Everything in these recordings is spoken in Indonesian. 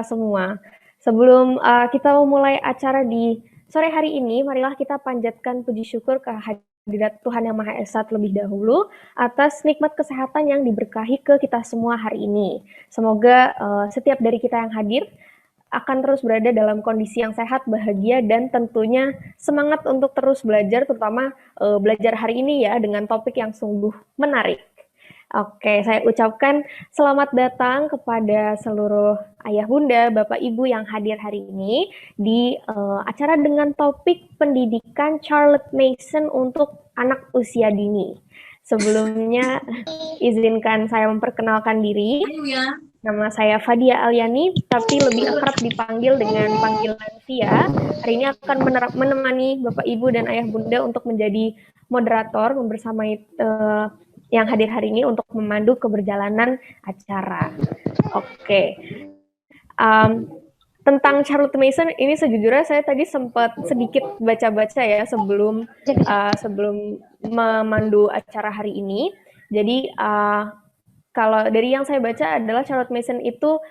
kita semua. Sebelum kita memulai acara di sore hari ini, marilah kita panjatkan puji syukur ke hadirat Tuhan Yang Maha Esa terlebih dahulu atas nikmat kesehatan yang diberkahi ke kita semua hari ini. Semoga setiap dari kita yang hadir akan terus berada dalam kondisi yang sehat, bahagia, dan tentunya semangat untuk terus belajar, terutama belajar hari ini ya, dengan topik yang sungguh menarik. Oke, saya ucapkan selamat datang kepada seluruh ayah bunda, bapak ibu yang hadir hari ini di acara dengan topik pendidikan Charlotte Mason untuk anak usia dini. Sebelumnya, izinkan saya memperkenalkan diri. Nama saya Fadia Alyani, tapi lebih akrab dipanggil dengan panggilan Via. Hari ini akan menemani Bapak Ibu dan Ayah Bunda untuk menjadi moderator membersamai yang hadir hari ini untuk memandu keberjalanan acara. Oke. Tentang Charlotte Mason ini sejujurnya saya tadi sempat sedikit baca-baca ya sebelum memandu acara hari ini. Jadi kalau dari yang saya baca adalah Charlotte Mason itu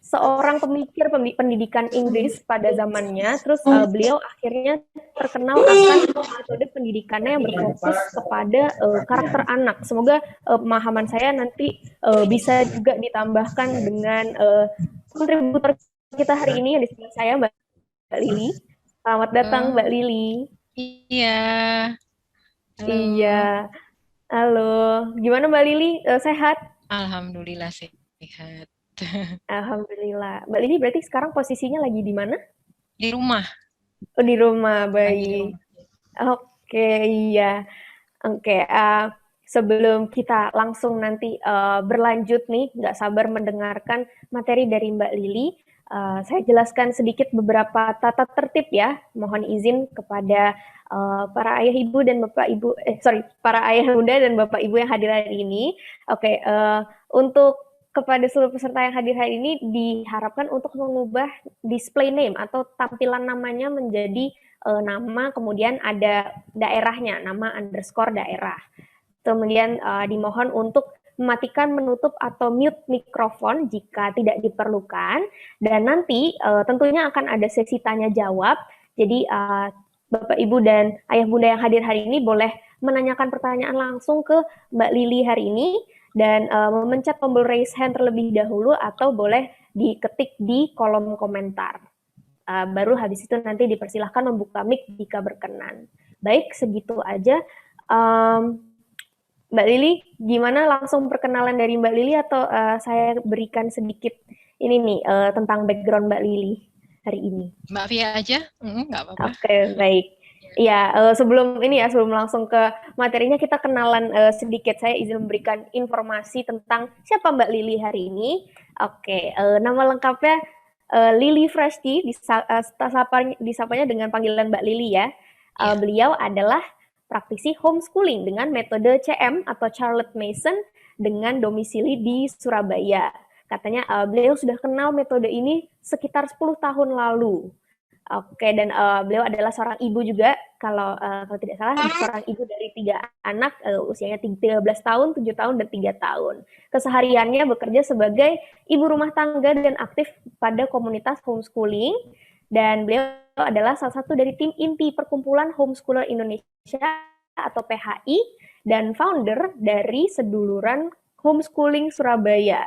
seorang pemikir pendidikan Inggris pada zamannya. Terus beliau akhirnya terkenal akan metode pendidikannya yang berfokus kepada karakter anak. Semoga pemahaman saya nanti bisa juga ditambahkan dengan kontributor kita hari ini yang di sebelah saya, Mbak Lili. Selamat datang, Mbak Lili. Iya. Halo. Iya. Halo, gimana Mbak Lili? Sehat? Alhamdulillah sehat. Alhamdulillah. Mbak Lili berarti sekarang posisinya lagi di mana? Di rumah. Oh, di rumah, Lagi di baik. rumah. Oke, iya. Oke, sebelum kita langsung nanti berlanjut nih, nggak sabar mendengarkan materi dari Mbak Lili. Saya jelaskan sedikit beberapa tata tertib ya. Mohon izin kepada para ayah ibu dan bapak ibu, para ayah bunda dan bapak ibu yang hadir hari ini. Oke, untuk kepada seluruh peserta yang hadir hari ini diharapkan untuk mengubah display name atau tampilan namanya menjadi nama, kemudian ada daerahnya, nama underscore daerah. Kemudian dimohon untuk mematikan, menutup, atau mute mikrofon jika tidak diperlukan. Dan nanti tentunya akan ada sesi tanya jawab. Jadi Bapak Ibu dan Ayah Bunda yang hadir hari ini boleh menanyakan pertanyaan langsung ke Mbak Lili hari ini dan memencet tombol raise hand terlebih dahulu atau boleh diketik di kolom komentar. Baru habis itu nanti dipersilahkan membuka mic jika berkenan. Baik, segitu aja. Mbak Lili, gimana langsung perkenalan dari Mbak Lili atau saya berikan sedikit ini nih tentang background Mbak Lili hari ini? Mbak Via aja? Nggak apa-apa. Oke, baik. Ya, sebelum langsung ke materinya kita kenalan sedikit. Saya izin memberikan informasi tentang siapa Mbak Lili hari ini. Oke, nama lengkapnya Lili Freshti, disapanya dengan panggilan Mbak Lili ya. Beliau adalah praktisi homeschooling dengan metode CM atau Charlotte Mason dengan domisili di Surabaya. Katanya beliau sudah kenal metode ini sekitar 10 tahun lalu. Oke, dan beliau adalah seorang ibu juga, kalau tidak salah, seorang ibu dari 3 anak, usianya 13 tahun, 7 tahun, dan 3 tahun. Kesehariannya bekerja sebagai ibu rumah tangga dan aktif pada komunitas homeschooling, dan beliau adalah salah satu dari tim inti Perkumpulan Homeschooler Indonesia atau PHI, dan founder dari Seduluran Homeschooling Surabaya.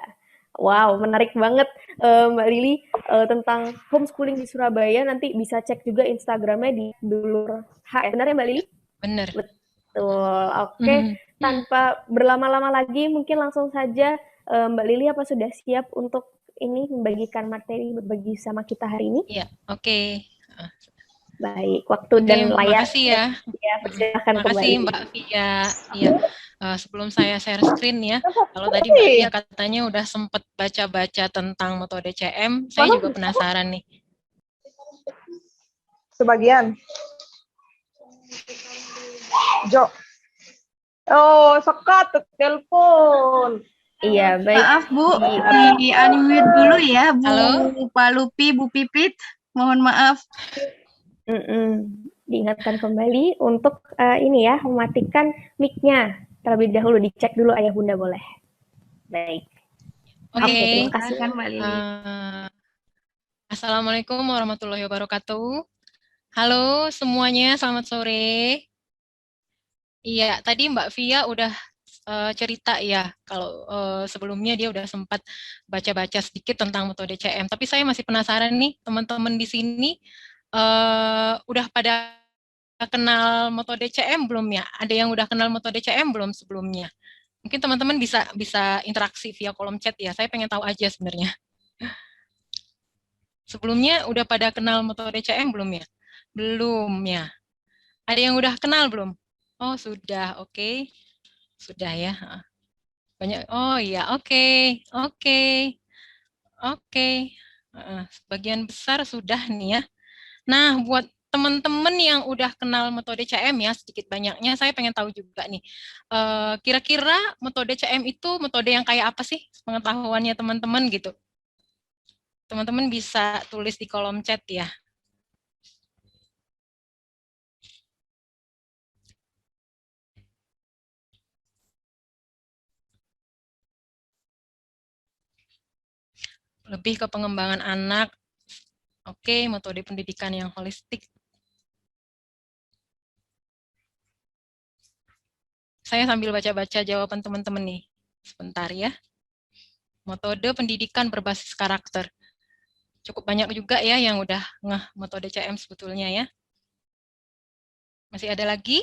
Wow, menarik banget Mbak Lili tentang homeschooling di Surabaya. Nanti bisa cek juga Instagramnya di Dulur H. Benar ya Mbak Lili? Bener. Betul. Oke, tanpa berlama-lama lagi, mungkin langsung saja Mbak Lili apa sudah siap untuk ini membagikan materi berbagi sama kita hari ini? Iya, oke. Baik, waktu dan layar. Makasih ya. Persilahkan Makasih kembali. Mbak Via. Iya. Sebelum saya share screen ya, kalau tadi Mbak Via katanya udah sempet baca-baca tentang metode CM, saya juga penasaran nih. Sebagian. Jo. Oh, sekat telepon. Iya, baik. Maaf Bu, di unmute dulu ya Bu. Halo? Pak Lupi, Bu Pipit, mohon maaf. Diingatkan kembali untuk ini ya, mematikan mic-nya terlebih dahulu, dicek dulu ayah bunda boleh. Baik. Oke. terima kasih. Silakan Mbak Lili. Assalamualaikum warahmatullahi wabarakatuh. Halo semuanya, selamat sore. Iya, tadi Mbak Via udah cerita ya, kalau sebelumnya dia udah sempat baca-baca sedikit tentang metode CM. Tapi saya masih penasaran nih, teman-teman di sini udah pada kenal metode CM belum ya? Ada yang udah kenal metode CM belum sebelumnya? Mungkin teman-teman bisa interaksi via kolom chat ya. Saya pengen tahu aja sebenarnya. Sebelumnya udah pada kenal metode CM belum ya? Belum ya. Ada yang udah kenal belum? Oh, sudah. Oke. Sudah ya. Banyak. Oh iya, oke. Oke. Oke. Sebagian besar sudah nih ya. Nah, buat teman-teman yang udah kenal metode CM ya, sedikit banyaknya saya pengen tahu juga nih. Kira-kira metode CM itu metode yang kayak apa sih pengetahuannya teman-teman gitu? Teman-teman bisa tulis di kolom chat ya. Lebih ke pengembangan anak. Oke, metode pendidikan yang holistik. Saya sambil baca-baca jawaban teman-teman nih. Sebentar ya. Metode pendidikan berbasis karakter. Cukup banyak juga ya yang udah ngeh metode CM sebetulnya ya. Masih ada lagi?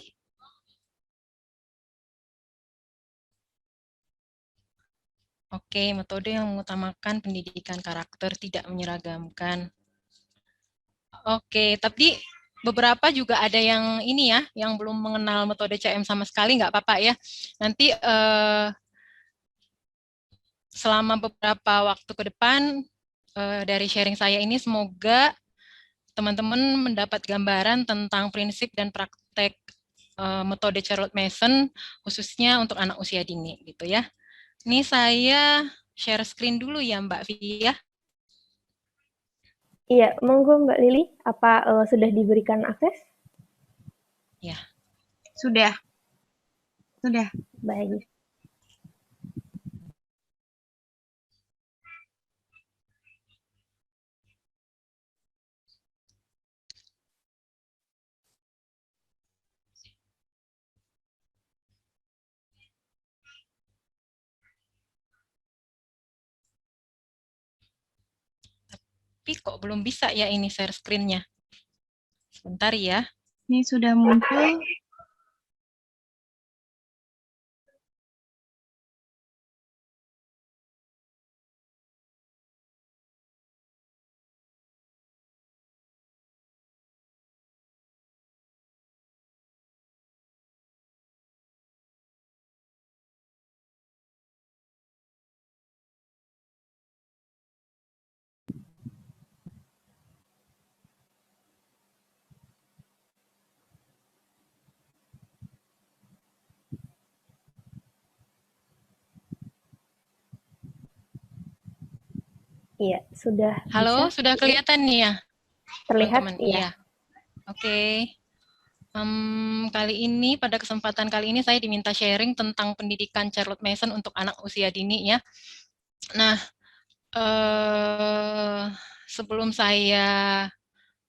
Oke, metode yang mengutamakan pendidikan karakter, tidak menyeragamkan. Oke, tapi beberapa juga ada yang ini ya, yang belum mengenal metode CM sama sekali, nggak apa-apa ya. Nanti selama beberapa waktu ke depan dari sharing saya ini, semoga teman-teman mendapat gambaran tentang prinsip dan praktek metode Charlotte Mason, khususnya untuk anak usia dini, gitu ya. Ini saya share screen dulu ya, Mbak Via. Iya, monggo Mbak Lili, apa sudah diberikan akses? Ya. Sudah. Sudah. Baik. Tapi kok belum bisa ya ini share screen-nya. Sebentar ya. Ini sudah muncul. Iya, sudah. Halo, bisa. sudah kelihatan nih ya? Terlihat, teman-teman? iya. Oke. Kali ini, pada kesempatan kali ini saya diminta sharing tentang pendidikan Charlotte Mason untuk anak usia dini ya. Nah, sebelum saya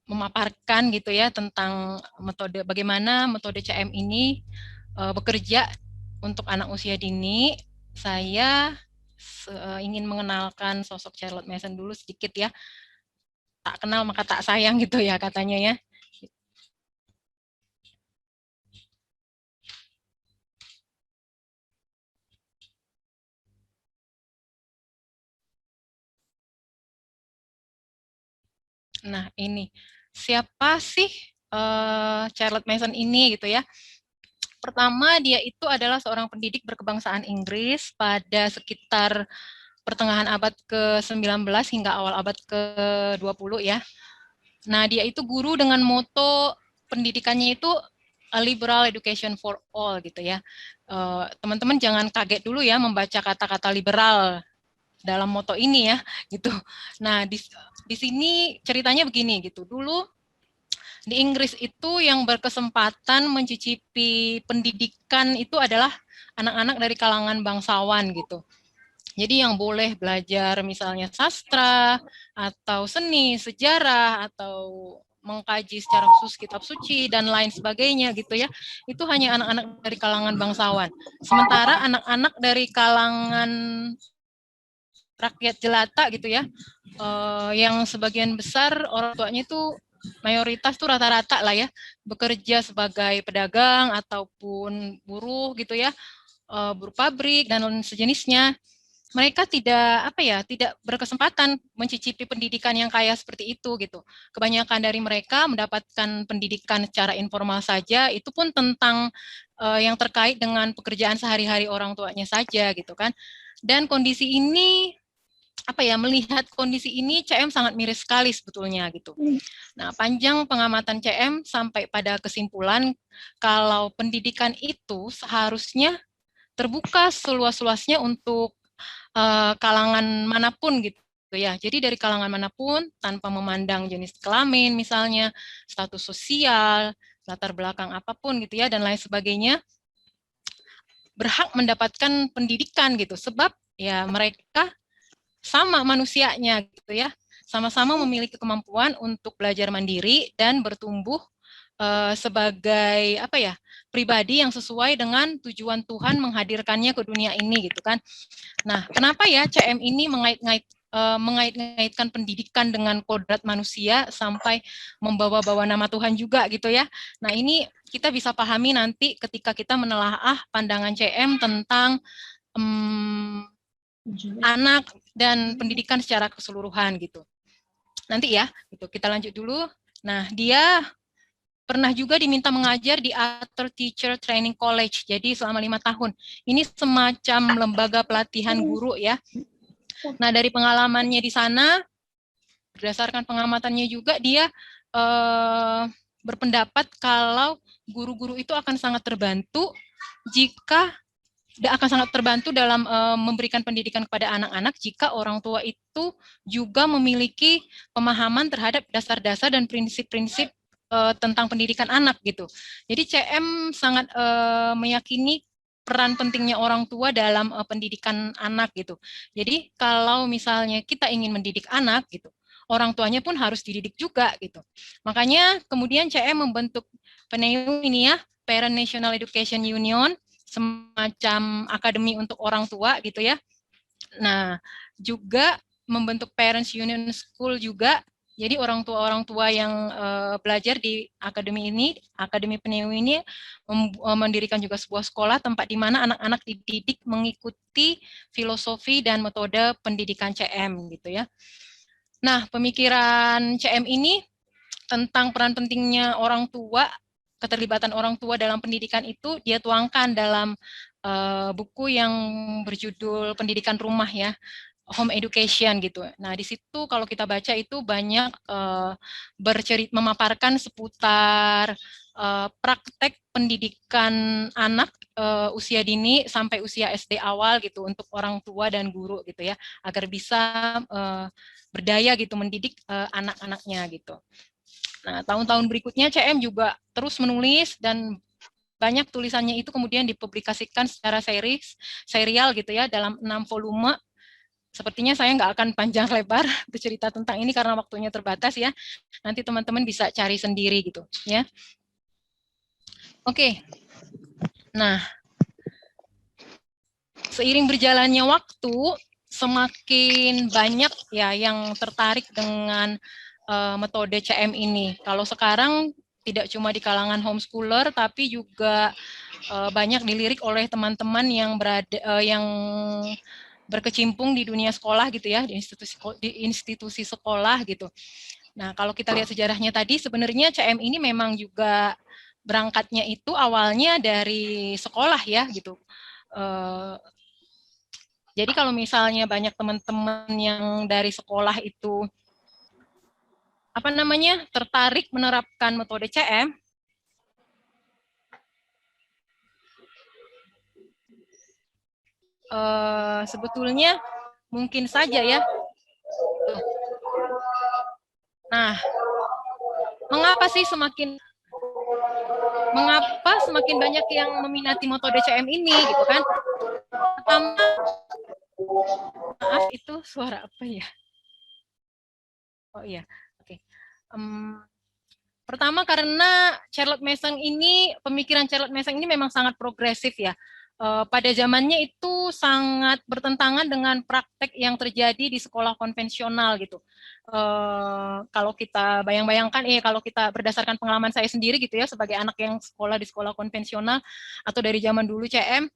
memaparkan gitu ya tentang metode, bagaimana metode CM ini bekerja untuk anak usia dini, saya ingin mengenalkan sosok Charlotte Mason dulu sedikit ya. Tak kenal maka tak sayang gitu ya katanya ya. Nah, ini siapa sih Charlotte Mason ini gitu ya? Pertama, dia itu adalah seorang pendidik berkebangsaan Inggris pada sekitar pertengahan abad ke-19 hingga awal abad ke-20 ya. Nah, dia itu guru dengan moto pendidikannya itu a liberal education for all gitu ya. Teman-teman jangan kaget dulu ya membaca kata-kata liberal dalam moto ini ya gitu. Nah, di sini ceritanya begini gitu. Dulu di Inggris itu yang berkesempatan mencicipi pendidikan itu adalah anak-anak dari kalangan bangsawan gitu. Jadi yang boleh belajar misalnya sastra, atau seni, sejarah, atau mengkaji secara khusus kitab suci, dan lain sebagainya gitu ya, itu hanya anak-anak dari kalangan bangsawan. Sementara anak-anak dari kalangan rakyat jelata gitu ya, yang sebagian besar orang tuanya itu mayoritas tuh rata-rata lah ya, bekerja sebagai pedagang ataupun buruh gitu ya, buruh pabrik dan sejenisnya. Mereka tidak berkesempatan mencicipi pendidikan yang kaya seperti itu gitu. Kebanyakan dari mereka mendapatkan pendidikan secara informal saja, itu pun tentang yang terkait dengan pekerjaan sehari-hari orang tuanya saja gitu kan. Dan kondisi ini melihat kondisi ini CM sangat miris sekali sebetulnya gitu. Nah, panjang pengamatan CM sampai pada kesimpulan kalau pendidikan itu seharusnya terbuka seluas-luasnya untuk kalangan manapun gitu ya. Jadi dari kalangan manapun tanpa memandang jenis kelamin misalnya, status sosial, latar belakang apapun gitu ya dan lain sebagainya, berhak mendapatkan pendidikan gitu. Sebab ya mereka sama manusianya gitu ya. Sama-sama memiliki kemampuan untuk belajar mandiri dan bertumbuh sebagai pribadi yang sesuai dengan tujuan Tuhan menghadirkannya ke dunia ini gitu kan. Nah, kenapa ya CM ini mengait-ngaitkan pendidikan dengan kodrat manusia sampai membawa-bawa nama Tuhan juga gitu ya. Nah, ini kita bisa pahami nanti ketika kita menelaah pandangan CM tentang anak dan pendidikan secara keseluruhan gitu. Nanti ya, gitu. Kita lanjut dulu. Nah, dia pernah juga diminta mengajar di Arthur Teacher Training College, jadi selama 5 tahun. Ini semacam lembaga pelatihan guru ya. Nah, dari pengalamannya di sana, berdasarkan pengamatannya juga, dia berpendapat kalau guru-guru itu akan sangat terbantu dalam memberikan pendidikan kepada anak-anak jika orang tua itu juga memiliki pemahaman terhadap dasar-dasar dan prinsip-prinsip tentang pendidikan anak gitu. Jadi CM sangat meyakini peran pentingnya orang tua dalam pendidikan anak gitu. Jadi kalau misalnya kita ingin mendidik anak gitu, orang tuanya pun harus dididik juga gitu. Makanya kemudian CM membentuk PNEU ini ya, Parent National Education Union, semacam akademi untuk orang tua gitu ya. Nah, juga membentuk Parents Union School juga. Jadi orang tua yang belajar di Akademi PNEU ini mendirikan juga sebuah sekolah tempat di mana anak-anak dididik mengikuti filosofi dan metode pendidikan CM gitu ya. Nah, pemikiran CM ini tentang peran pentingnya orang tua, keterlibatan orang tua dalam pendidikan itu dia tuangkan dalam buku yang berjudul Pendidikan Rumah ya, Home Education gitu. Nah, di situ kalau kita baca itu banyak memaparkan seputar praktek pendidikan anak usia dini sampai usia SD awal gitu untuk orang tua dan guru gitu ya, agar bisa berdaya gitu mendidik anak-anaknya gitu. Nah, tahun-tahun berikutnya CM juga terus menulis dan banyak tulisannya itu kemudian dipublikasikan secara serial gitu ya dalam 6 volume. Sepertinya saya nggak akan panjang lebar bercerita tentang ini karena waktunya terbatas ya. Nanti teman-teman bisa cari sendiri gitu ya. Oke. Nah, seiring berjalannya waktu semakin banyak ya yang tertarik dengan metode CM ini. Kalau sekarang tidak cuma di kalangan homeschooler, tapi juga banyak dilirik oleh teman-teman yang berkecimpung di dunia sekolah gitu ya, di institusi sekolah gitu. Nah, kalau kita lihat sejarahnya tadi, sebenarnya CM ini memang juga berangkatnya itu awalnya dari sekolah ya gitu. Jadi kalau misalnya banyak teman-teman yang dari sekolah itu tertarik menerapkan metode CM, sebetulnya mungkin saja ya. Nah, mengapa semakin banyak yang meminati metode CM ini gitu kan? Pertama, Maaf, itu suara apa ya? Oh iya, oke. Pertama karena Charlotte Mason ini, pemikiran Charlotte Mason ini memang sangat progresif ya. Pada zamannya itu sangat bertentangan dengan praktek yang terjadi di sekolah konvensional gitu. Kalau kita bayang-bayangkan, kalau kita berdasarkan pengalaman saya sendiri gitu ya, sebagai anak yang sekolah di sekolah konvensional atau dari zaman dulu CM,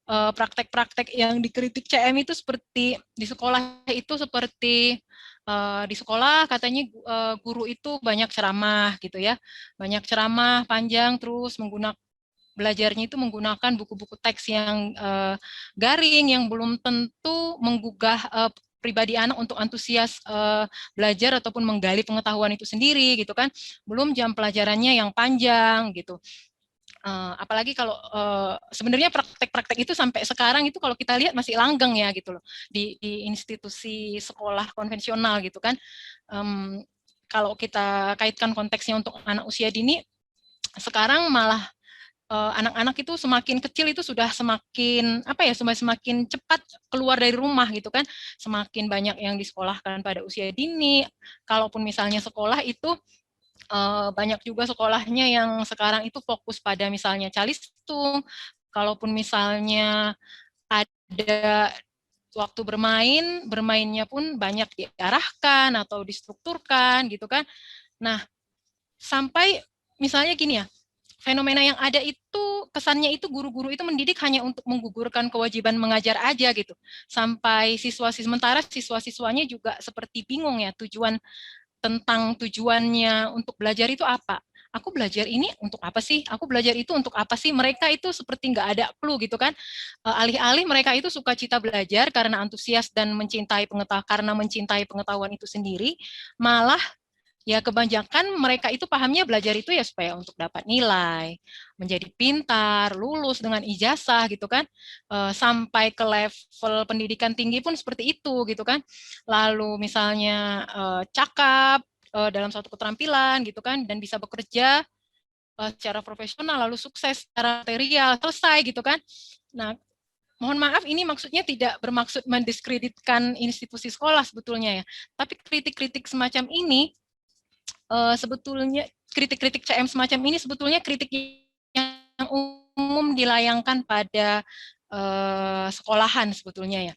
praktek-praktek yang dikritik CM itu seperti di sekolah itu seperti di sekolah katanya guru itu banyak ceramah gitu ya, banyak ceramah panjang terus belajarnya itu menggunakan buku-buku teks yang garing yang belum tentu menggugah pribadi anak untuk antusias belajar ataupun menggali pengetahuan itu sendiri gitu kan, belum jam pelajarannya yang panjang gitu. Apalagi kalau sebenarnya praktek-praktek itu sampai sekarang itu kalau kita lihat masih langgeng ya gitu loh di institusi sekolah konvensional gitu kan. Kalau kita kaitkan konteksnya untuk anak usia dini, sekarang malah anak-anak itu semakin kecil itu sudah semakin semakin cepat keluar dari rumah gitu kan, semakin banyak yang disekolahkan pada usia dini. Kalaupun misalnya sekolah itu banyak juga sekolahnya yang sekarang itu fokus pada misalnya calistung, kalaupun misalnya ada waktu bermainnya pun banyak diarahkan atau distrukturkan gitu kan. Nah, sampai misalnya gini ya, fenomena yang ada itu kesannya itu guru-guru itu mendidik hanya untuk menggugurkan kewajiban mengajar aja gitu. Sampai sementara siswa-siswanya juga seperti bingung ya tentang tujuannya untuk belajar itu apa. Aku belajar ini untuk apa sih? Aku belajar itu untuk apa sih? Mereka itu seperti nggak ada clue gitu kan. Alih-alih mereka itu sukacita belajar karena antusias dan karena mencintai pengetahuan itu sendiri, malah ya kebanyakan mereka itu pahamnya belajar itu ya supaya untuk dapat nilai, menjadi pintar, lulus dengan ijazah gitu kan, sampai ke level pendidikan tinggi pun seperti itu gitu kan. Lalu misalnya cakap dalam suatu keterampilan gitu kan, dan bisa bekerja secara profesional, lalu sukses secara material, selesai gitu kan. Nah, mohon maaf ini maksudnya tidak bermaksud mendiskreditkan institusi sekolah sebetulnya ya, tapi kritik-kritik semacam ini sebetulnya kritik-kritik CM semacam ini sebetulnya kritik yang umum dilayangkan pada sekolahan sebetulnya ya.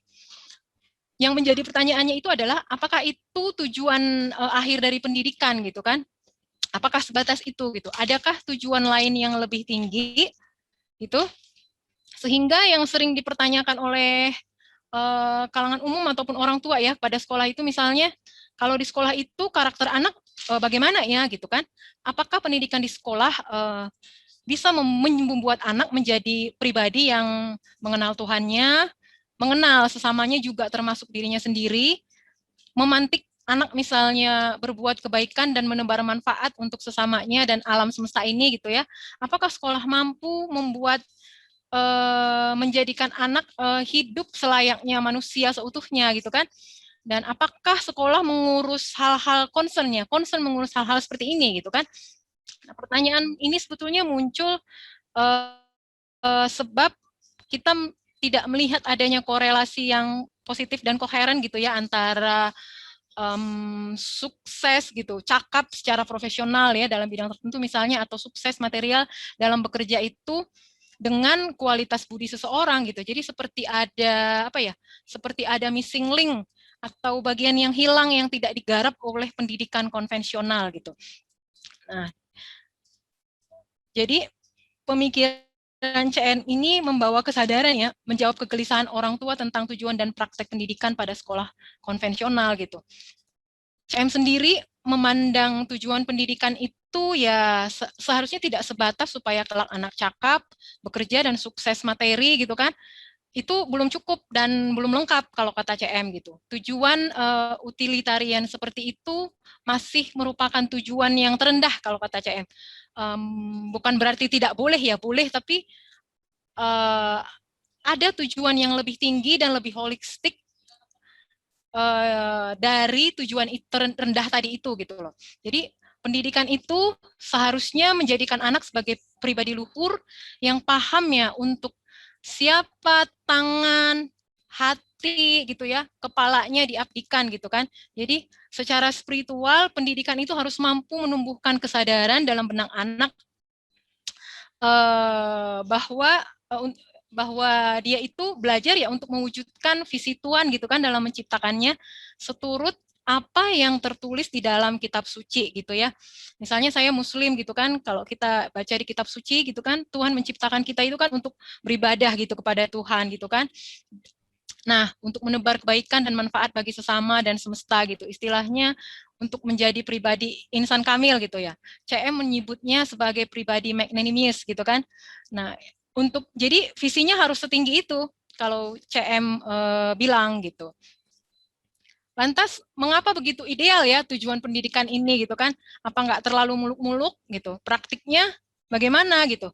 Yang menjadi pertanyaannya itu adalah apakah itu tujuan akhir dari pendidikan gitu kan? Apakah sebatas itu gitu? Adakah tujuan lain yang lebih tinggi gitu? Sehingga yang sering dipertanyakan oleh kalangan umum ataupun orang tua ya pada sekolah itu misalnya, kalau di sekolah itu karakter anak bagaimana ya gitu kan? Apakah pendidikan di sekolah bisa membuat anak menjadi pribadi yang mengenal Tuhannya, mengenal sesamanya juga termasuk dirinya sendiri, memantik anak misalnya berbuat kebaikan dan menebar manfaat untuk sesamanya dan alam semesta ini gitu ya. Apakah sekolah mampu membuat menjadikan anak hidup selayaknya manusia seutuhnya gitu kan? Dan apakah sekolah mengurus hal-hal concern mengurus hal-hal seperti ini gitu kan? Nah, pertanyaan ini sebetulnya muncul sebab kita tidak melihat adanya korelasi yang positif dan koheren gitu ya antara sukses gitu, cakap secara profesional ya dalam bidang tertentu misalnya, atau sukses material dalam bekerja itu dengan kualitas budi seseorang gitu. Jadi seperti ada seperti ada missing link atau bagian yang hilang yang tidak digarap oleh pendidikan konvensional gitu. Nah, jadi pemikiran CN ini membawa kesadaran ya, menjawab kegelisahan orang tua tentang tujuan dan praktek pendidikan pada sekolah konvensional gitu. CM sendiri memandang tujuan pendidikan itu ya seharusnya tidak sebatas supaya kelak anak cakap, bekerja dan sukses materi gitu kan. Itu belum cukup dan belum lengkap kalau kata CM gitu. Tujuan utilitarian seperti itu masih merupakan tujuan yang terendah kalau kata CM. Bukan berarti tidak boleh ya, boleh, tapi ada tujuan yang lebih tinggi dan lebih holistik dari tujuan rendah tadi itu gitu loh. Jadi pendidikan itu seharusnya menjadikan anak sebagai pribadi luhur yang paham ya untuk siapa tangan, hati, bukti gitu ya, kepalanya diabdikan gitu kan. Jadi secara spiritual pendidikan itu harus mampu menumbuhkan kesadaran dalam benak anak bahwa bahwa dia itu belajar ya untuk mewujudkan visi Tuhan gitu kan dalam menciptakannya seturut apa yang tertulis di dalam kitab suci gitu ya. Misalnya saya muslim gitu kan, kalau kita baca di kitab suci gitu kan, Tuhan menciptakan kita itu kan untuk beribadah gitu kepada Tuhan gitu kan. Nah, untuk menebar kebaikan dan manfaat bagi sesama dan semesta gitu. Istilahnya untuk menjadi pribadi insan kamil gitu ya. CM menyebutnya sebagai pribadi magnanimous gitu kan. Nah, jadi visinya harus setinggi itu kalau CM bilang gitu. Lantas mengapa begitu ideal ya tujuan pendidikan ini gitu kan? Apa nggak terlalu muluk-muluk gitu? Praktiknya bagaimana gitu?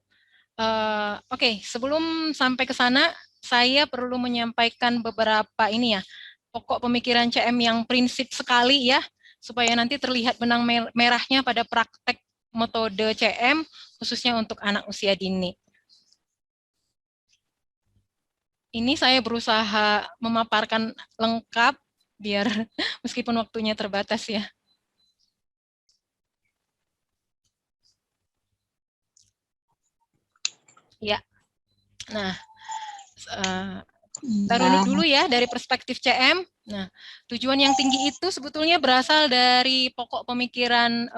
Oke, sebelum sampai ke sana, saya perlu menyampaikan beberapa ini ya, pokok pemikiran CM yang prinsip sekali ya, supaya nanti terlihat benang merahnya pada praktek metode CM, khususnya untuk anak usia dini. Ini saya berusaha memaparkan lengkap, biar meskipun waktunya terbatas ya. Ya, nah, kita runut dulu ya dari perspektif CM. Nah, tujuan yang tinggi itu sebetulnya berasal dari pokok pemikiran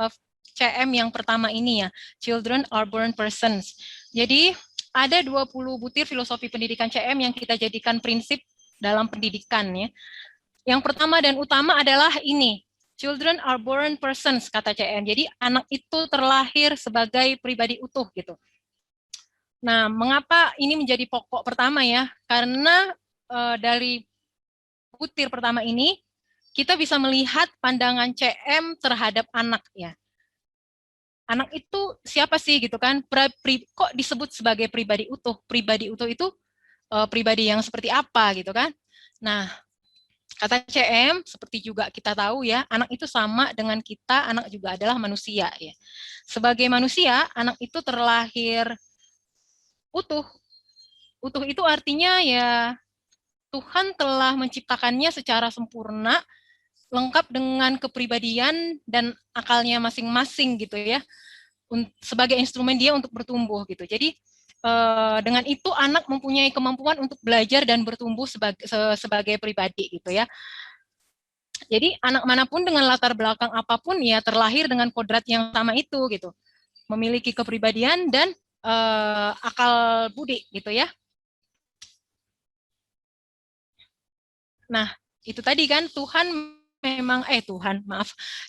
CM yang pertama ini ya, Children are born persons. Jadi, ada 20 butir filosofi pendidikan CM yang kita jadikan prinsip dalam pendidikan ya. Yang pertama dan utama adalah ini, children are born persons, kata CM. Jadi, anak itu terlahir sebagai pribadi utuh gitu. Nah, mengapa ini menjadi pokok pertama ya? Karena dari butir pertama ini, kita bisa melihat pandangan CM terhadap anak ya. Anak itu siapa sih gitu kan? Kok disebut sebagai pribadi utuh? Pribadi utuh itu pribadi yang seperti apa gitu kan? Nah, kata CM, seperti juga kita tahu ya, anak itu sama dengan kita, anak juga adalah manusia ya. Sebagai manusia, anak itu terlahir utuh. Utuh itu artinya ya Tuhan telah menciptakannya secara sempurna, lengkap dengan kepribadian dan akalnya masing-masing gitu ya, sebagai instrumen dia untuk bertumbuh gitu. Jadi dengan itu anak mempunyai kemampuan untuk belajar dan bertumbuh sebagai pribadi gitu ya. Jadi anak manapun dengan latar belakang apapun ya terlahir dengan kodrat yang sama itu gitu, memiliki kepribadian dan akal budi gitu ya. Nah, itu tadi kan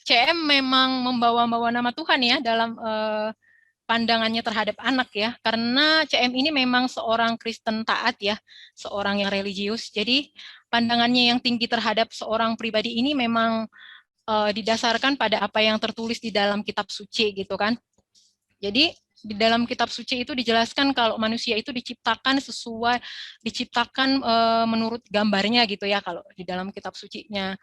CM memang membawa nama Tuhan ya dalam pandangannya terhadap anak ya, karena CM ini memang seorang Kristen taat ya, seorang yang religius. Jadi pandangannya yang tinggi terhadap seorang pribadi ini memang didasarkan pada apa yang tertulis di dalam kitab suci gitu kan. Jadi di dalam kitab suci itu dijelaskan kalau manusia itu diciptakan menurut gambarnya gitu ya, kalau di dalam kitab sucinya.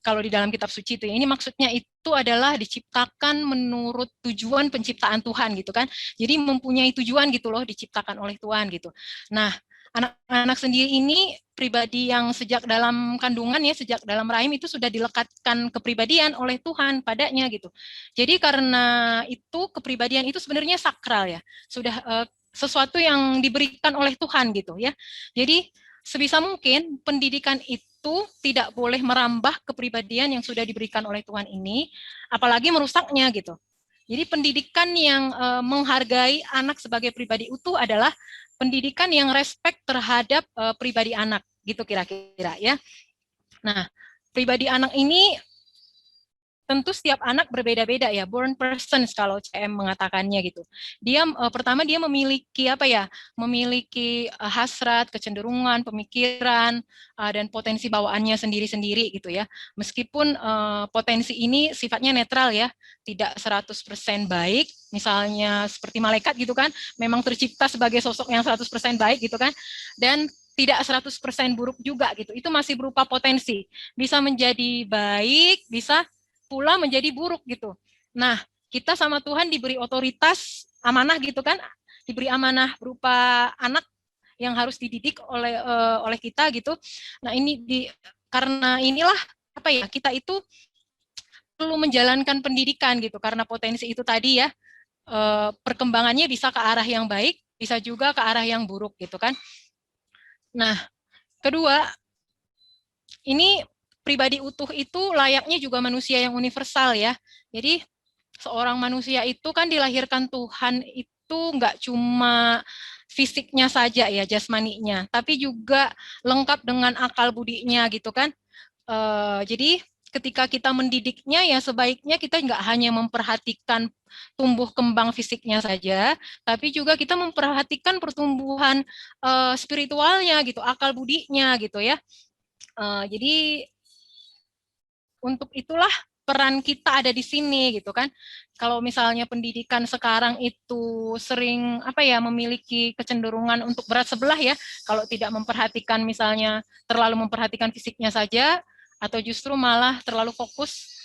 Kalau di dalam kitab suci itu, ini maksudnya itu adalah diciptakan menurut tujuan penciptaan Tuhan gitu kan. Jadi mempunyai tujuan gitu loh, diciptakan oleh Tuhan gitu. Nah, anak-anak sendiri ini pribadi yang sejak dalam kandungan ya, sejak dalam rahim itu sudah dilekatkan kepribadian oleh Tuhan padanya gitu. Jadi karena itu kepribadian itu sebenarnya sakral ya, sudah sesuatu yang diberikan oleh Tuhan gitu ya. Jadi sebisa mungkin pendidikan itu tidak boleh merambah kepribadian yang sudah diberikan oleh Tuhan ini, apalagi merusaknya gitu. Jadi pendidikan yang menghargai anak sebagai pribadi utuh adalah pendidikan yang respect terhadap pribadi anak, gitu kira-kira ya. Nah, pribadi anak ini tentu setiap anak berbeda-beda ya, born persons kalau CM mengatakannya gitu. Dia pertama dia memiliki memiliki hasrat, kecenderungan, pemikiran dan potensi bawaannya sendiri-sendiri gitu ya. Meskipun potensi ini sifatnya netral ya, tidak 100% baik, misalnya seperti malaikat gitu kan, memang tercipta sebagai sosok yang 100% baik gitu kan. Dan tidak 100% buruk juga gitu. Itu masih berupa potensi. Bisa menjadi baik, bisa pula menjadi buruk gitu. Nah, kita sama Tuhan diberi otoritas, amanah gitu kan, diberi amanah berupa anak yang harus dididik oleh kita gitu. Nah, karena inilah apa ya, kita itu perlu menjalankan pendidikan gitu, karena potensi itu tadi ya, perkembangannya bisa ke arah yang baik, bisa juga ke arah yang buruk gitu kan. Nah, kedua, ini pribadi utuh itu layaknya juga manusia yang universal ya. Jadi seorang manusia itu kan dilahirkan Tuhan itu nggak cuma fisiknya saja ya, jasmaninya, tapi juga lengkap dengan akal budinya gitu kan. Jadi ketika kita mendidiknya ya sebaiknya kita nggak hanya memperhatikan tumbuh kembang fisiknya saja, tapi juga kita memperhatikan pertumbuhan spiritualnya gitu, akal budinya gitu ya. Jadi untuk itulah peran kita ada di sini gitu kan. Kalau misalnya pendidikan sekarang itu sering apa ya, memiliki kecenderungan untuk berat sebelah ya, kalau tidak memperhatikan misalnya terlalu memperhatikan fisiknya saja, atau justru malah terlalu fokus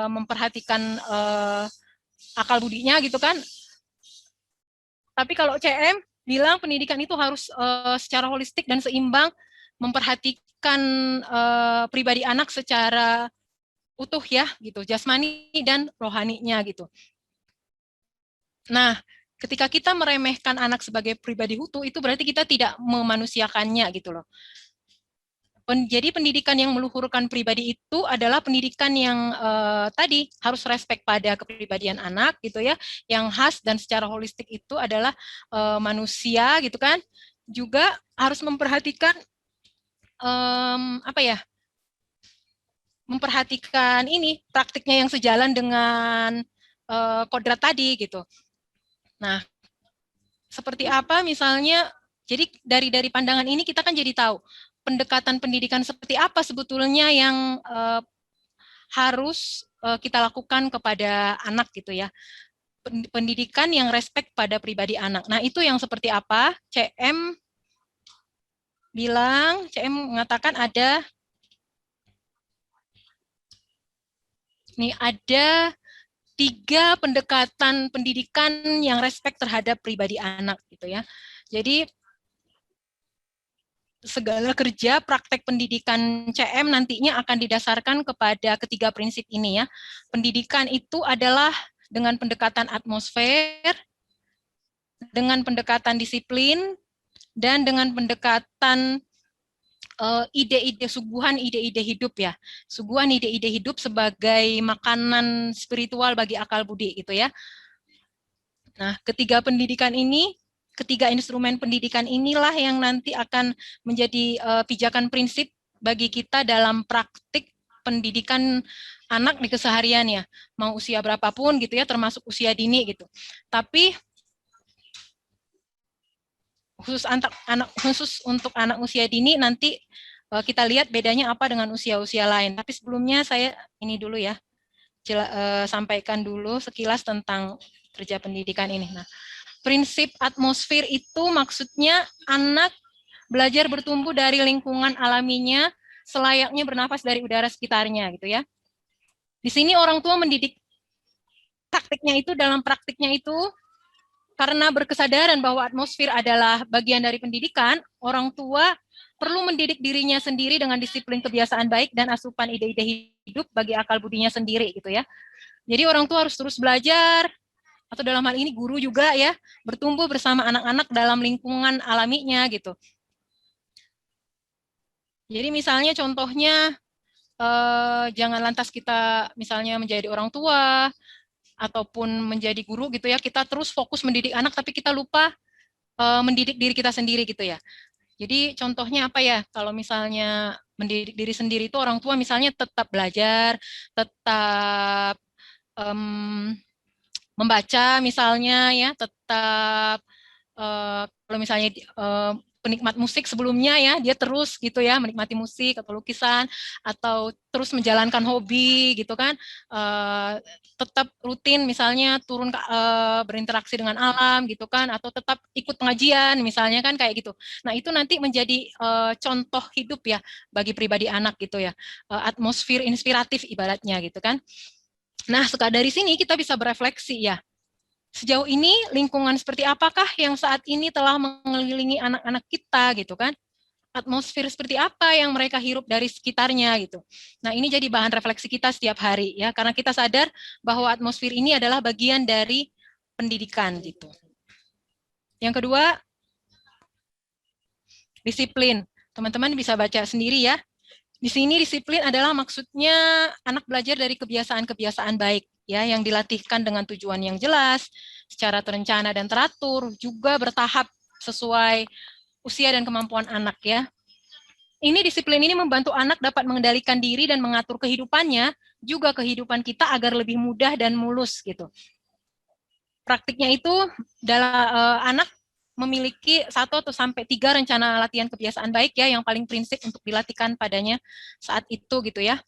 memperhatikan akal budinya gitu kan. Tapi kalau CM bilang pendidikan itu harus secara holistik dan seimbang, memperhatikan pribadi anak secara utuh ya gitu, jasmani dan rohaninya gitu. Nah, ketika kita meremehkan anak sebagai pribadi utuh, itu berarti kita tidak memanusiakannya gitu loh. Jadi pendidikan yang meluhurkan pribadi itu adalah pendidikan yang tadi harus respect pada kepribadian anak gitu ya, yang khas dan secara holistik itu adalah manusia gitu kan. Juga harus memperhatikan apa ya? Memperhatikan ini praktiknya yang sejalan dengan kodrat tadi gitu. Nah, seperti apa misalnya? Jadi dari pandangan ini kita kan jadi tahu pendekatan pendidikan seperti apa sebetulnya yang harus kita lakukan kepada anak gitu ya. Pendidikan yang respect pada pribadi anak. Nah, itu yang seperti apa? CM mengatakan ada nih, ada 3 pendekatan pendidikan yang respect terhadap pribadi anak gitu ya. Jadi segala kerja praktek pendidikan CM nantinya akan didasarkan kepada ketiga prinsip ini ya. Pendidikan itu adalah dengan pendekatan atmosfer, dengan pendekatan disiplin, dan dengan pendekatan ide-ide suguhan ide-ide hidup ya. Suguhan ide-ide hidup sebagai makanan spiritual bagi akal budi gitu ya. Nah, ketiga instrumen pendidikan inilah yang nanti akan menjadi pijakan prinsip bagi kita dalam praktik pendidikan anak di keseharian ya. Mau usia berapapun gitu ya, termasuk usia dini gitu. Tapi khusus untuk anak usia dini nanti kita lihat bedanya apa dengan usia-usia lain. Tapi sebelumnya saya ini dulu ya, sampaikan dulu sekilas tentang kerja pendidikan ini. Nah, prinsip atmosfer itu maksudnya anak belajar bertumbuh dari lingkungan alaminya selayaknya bernafas dari udara sekitarnya gitu ya. Di sini orang tua mendidik dalam praktiknya itu karena berkesadaran bahwa atmosfer adalah bagian dari pendidikan, orang tua perlu mendidik dirinya sendiri dengan disiplin kebiasaan baik dan asupan ide-ide hidup bagi akal budinya sendiri gitu ya. Jadi orang tua harus terus belajar, atau dalam hal ini guru juga ya, bertumbuh bersama anak-anak dalam lingkungan alaminya gitu. Jadi misalnya contohnya, jangan lantas kita misalnya menjadi orang tua, ataupun menjadi guru gitu ya, kita terus fokus mendidik anak tapi kita lupa mendidik diri kita sendiri gitu ya. Jadi contohnya apa ya, kalau misalnya mendidik diri sendiri itu orang tua misalnya tetap belajar, tetap membaca misalnya ya, tetap kalau misalnya penikmat musik sebelumnya ya, dia terus gitu ya menikmati musik atau lukisan atau terus menjalankan hobi gitu kan, tetap rutin misalnya turun berinteraksi dengan alam gitu kan, atau tetap ikut pengajian misalnya kan kayak gitu. Nah, itu nanti menjadi contoh hidup ya bagi pribadi anak gitu ya, atmosfer inspiratif ibaratnya gitu kan. Nah, dari sini kita bisa berefleksi ya. sejauh ini lingkungan seperti apakah yang saat ini telah mengelilingi anak-anak kita gitu kan? Atmosfer seperti apa yang mereka hirup dari sekitarnya gitu. Nah, ini jadi bahan refleksi kita setiap hari ya, karena kita sadar bahwa atmosfer ini adalah bagian dari pendidikan gitu. Yang kedua, disiplin. Teman-teman bisa baca sendiri ya. Di sini disiplin adalah maksudnya anak belajar dari kebiasaan-kebiasaan baik ya, yang dilatihkan dengan tujuan yang jelas, secara terencana dan teratur, juga bertahap sesuai usia dan kemampuan anak ya. Ini disiplin ini membantu anak dapat mengendalikan diri dan mengatur kehidupannya, juga kehidupan kita agar lebih mudah dan mulus gitu. Praktiknya itu anak memiliki 1 atau sampai 3 rencana latihan kebiasaan baik ya, yang paling prinsip untuk dilatihkan padanya saat itu gitu ya.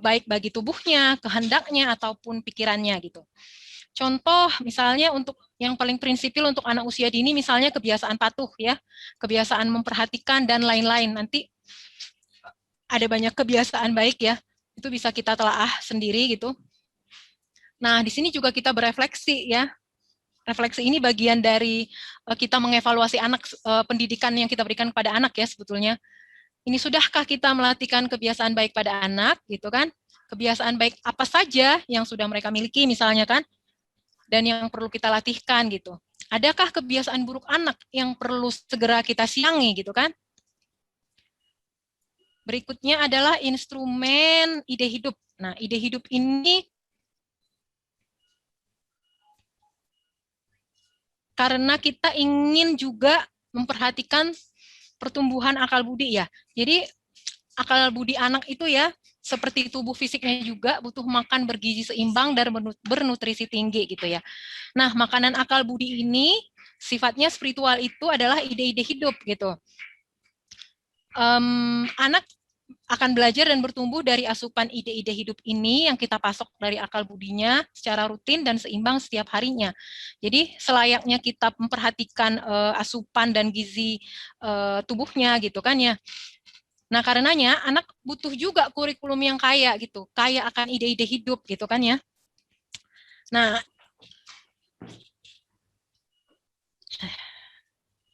Baik bagi tubuhnya, kehendaknya ataupun pikirannya gitu. Contoh misalnya untuk yang paling prinsipil untuk anak usia dini misalnya kebiasaan patuh ya, kebiasaan memperhatikan dan lain-lain. Nanti ada banyak kebiasaan baik ya, itu bisa kita telaah sendiri gitu. Nah, di sini juga kita berefleksi ya. Refleksi ini bagian dari kita mengevaluasi anak, pendidikan yang kita berikan kepada anak ya sebetulnya. Ini sudahkah kita melatihkan kebiasaan baik pada anak gitu kan? Kebiasaan baik apa saja yang sudah mereka miliki misalnya kan? Dan yang perlu kita latihkan gitu. Adakah kebiasaan buruk anak yang perlu segera kita siangi gitu kan? Berikutnya adalah instrumen ide hidup. Nah, ide hidup ini karena kita ingin juga memperhatikan pertumbuhan akal budi ya. Jadi akal budi anak itu ya, seperti tubuh fisiknya juga butuh makan bergizi seimbang dan bernutrisi tinggi gitu ya. Nah, makanan akal budi ini sifatnya spiritual itu adalah ide-ide hidup gitu. Anak akan belajar dan bertumbuh dari asupan ide-ide hidup ini yang kita pasok dari akal budinya secara rutin dan seimbang setiap harinya. Jadi selayaknya kita memperhatikan asupan dan gizi tubuhnya gitu kan ya. Nah, karenanya anak butuh juga kurikulum yang kaya gitu, kaya akan ide-ide hidup gitu kan ya. Nah,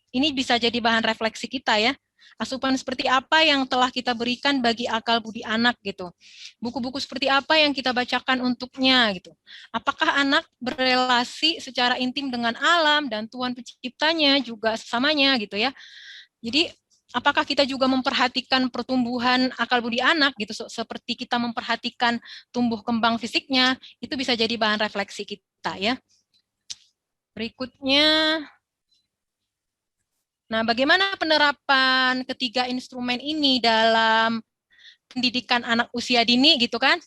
ini bisa jadi bahan refleksi kita ya. Asupan seperti apa yang telah kita berikan bagi akal budi anak gitu. Buku-buku seperti apa yang kita bacakan untuknya gitu. Apakah anak berelasi secara intim dengan alam dan Tuhan penciptanya juga sesamanya gitu ya. Jadi apakah kita juga memperhatikan pertumbuhan akal budi anak gitu, seperti kita memperhatikan tumbuh kembang fisiknya, itu bisa jadi bahan refleksi kita ya. Berikutnya, nah bagaimana penerapan ketiga instrumen ini dalam pendidikan anak usia dini gitu kan?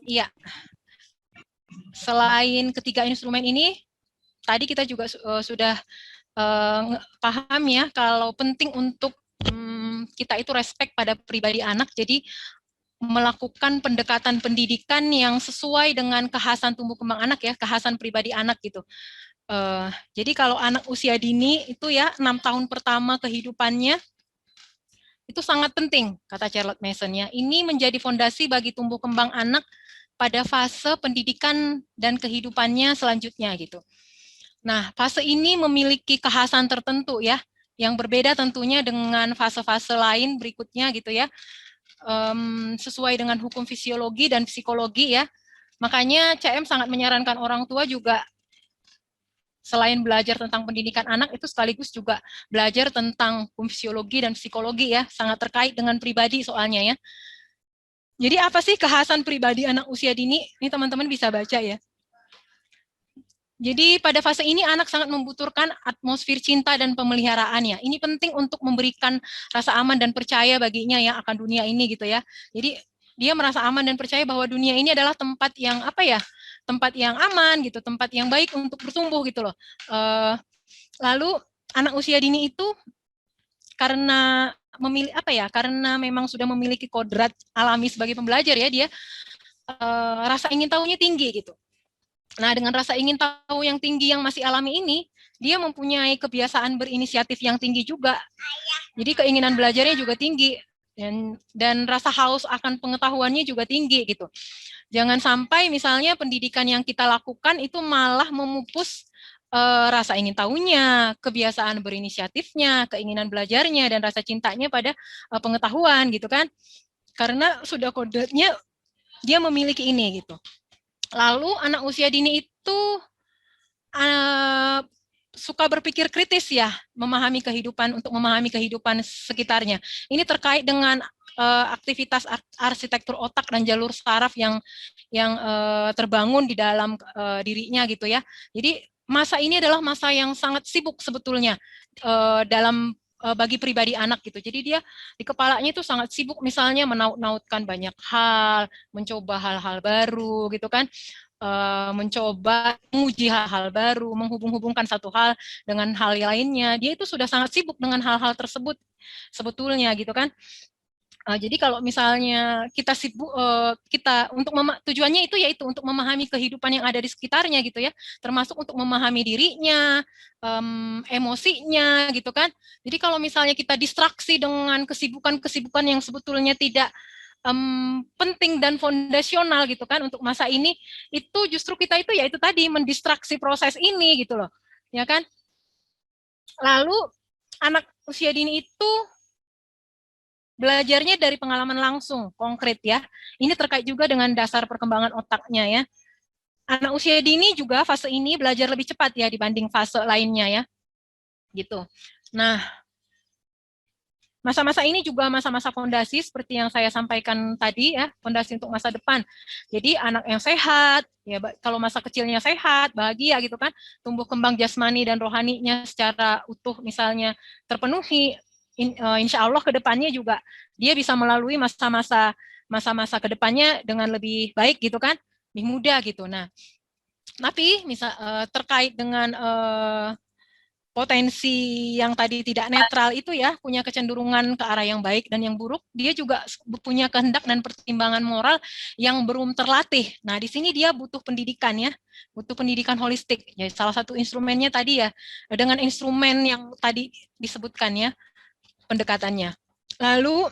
Iya. Selain ketiga instrumen ini, tadi kita juga sudah paham ya kalau penting untuk kita itu respect pada pribadi anak, jadi melakukan pendekatan pendidikan yang sesuai dengan kekhasan tumbuh kembang anak ya, kekhasan pribadi anak gitu. Jadi kalau anak usia dini itu ya 6 tahun pertama kehidupannya itu sangat penting, kata Charlotte Mason ya. Ini menjadi fondasi bagi tumbuh kembang anak pada fase pendidikan dan kehidupannya selanjutnya gitu. Nah, fase ini memiliki kekhasan tertentu ya, yang berbeda tentunya dengan fase-fase lain berikutnya gitu ya. Sesuai dengan hukum fisiologi dan psikologi ya. Makanya CM sangat menyarankan orang tua juga selain belajar tentang pendidikan anak itu sekaligus juga belajar tentang hukum fisiologi dan psikologi ya, sangat terkait dengan pribadi soalnya ya. Jadi apa sih kekhasan pribadi anak usia dini? Ini teman-teman bisa baca ya. Jadi pada fase ini anak sangat membutuhkan atmosfer cinta dan pemeliharaannya. Ini penting untuk memberikan rasa aman dan percaya baginya ya akan dunia ini gitu ya. Jadi dia merasa aman dan percaya bahwa dunia ini adalah tempat yang apa ya? Tempat yang aman gitu, tempat yang baik untuk bertumbuh gitu loh. Lalu anak usia dini itu karena memilih apa ya? Karena memang sudah memiliki kodrat alami sebagai pembelajar ya, dia rasa ingin tahunya tinggi gitu. Nah, dengan rasa ingin tahu yang tinggi yang masih alami ini, dia mempunyai kebiasaan berinisiatif yang tinggi juga. Jadi keinginan belajarnya juga tinggi. dan rasa haus akan pengetahuannya juga tinggi gitu. Jangan sampai misalnya pendidikan yang kita lakukan itu malah memupus rasa ingin tahunya, kebiasaan berinisiatifnya, keinginan belajarnya, dan rasa cintanya pada pengetahuan gitu kan. Karena sudah kodenya dia memiliki ini gitu. Lalu anak usia dini itu suka berpikir kritis ya, untuk memahami kehidupan sekitarnya. Ini terkait dengan aktivitas arsitektur otak dan jalur saraf yang terbangun di dalam dirinya gitu ya. Jadi masa ini adalah masa yang sangat sibuk sebetulnya dalam bagi pribadi anak gitu. Jadi dia di kepalanya itu sangat sibuk misalnya menaut-nautkan banyak hal, mencoba hal-hal baru gitu kan. Mencoba menguji hal-hal baru, menghubung-hubungkan satu hal dengan hal lainnya. Dia itu sudah sangat sibuk dengan hal-hal tersebut sebetulnya gitu kan. Jadi kalau misalnya kita sibuk, tujuannya itu yaitu untuk memahami kehidupan yang ada di sekitarnya gitu ya, termasuk untuk memahami dirinya, emosinya gitu kan. Jadi kalau misalnya kita distraksi dengan kesibukan-kesibukan yang sebetulnya tidak penting dan fondasional gitu kan untuk masa ini, itu justru kita itu ya itu tadi mendistraksi proses ini gitu loh, ya kan. Lalu anak usia dini itu belajarnya dari pengalaman langsung, konkret ya. Ini terkait juga dengan dasar perkembangan otaknya ya. Anak usia dini juga fase ini belajar lebih cepat ya dibanding fase lainnya ya, gitu. Nah, masa-masa ini juga masa-masa fondasi seperti yang saya sampaikan tadi ya, fondasi untuk masa depan. Jadi anak yang sehat, ya kalau masa kecilnya sehat, bahagia gitu kan, tumbuh kembang jasmani dan rohaninya secara utuh misalnya terpenuhi, insya Allah ke depannya juga dia bisa melalui masa-masa ke depannya dengan lebih baik gitu kan, lebih mudah gitu. Nah, tapi terkait dengan potensi yang tadi tidak netral itu ya, punya kecenderungan ke arah yang baik dan yang buruk, dia juga punya kehendak dan pertimbangan moral yang belum terlatih. Nah, di sini dia butuh pendidikan ya, butuh pendidikan holistik. Ya, salah satu instrumennya tadi ya, dengan instrumen yang tadi disebutkan ya, pendekatannya. Lalu,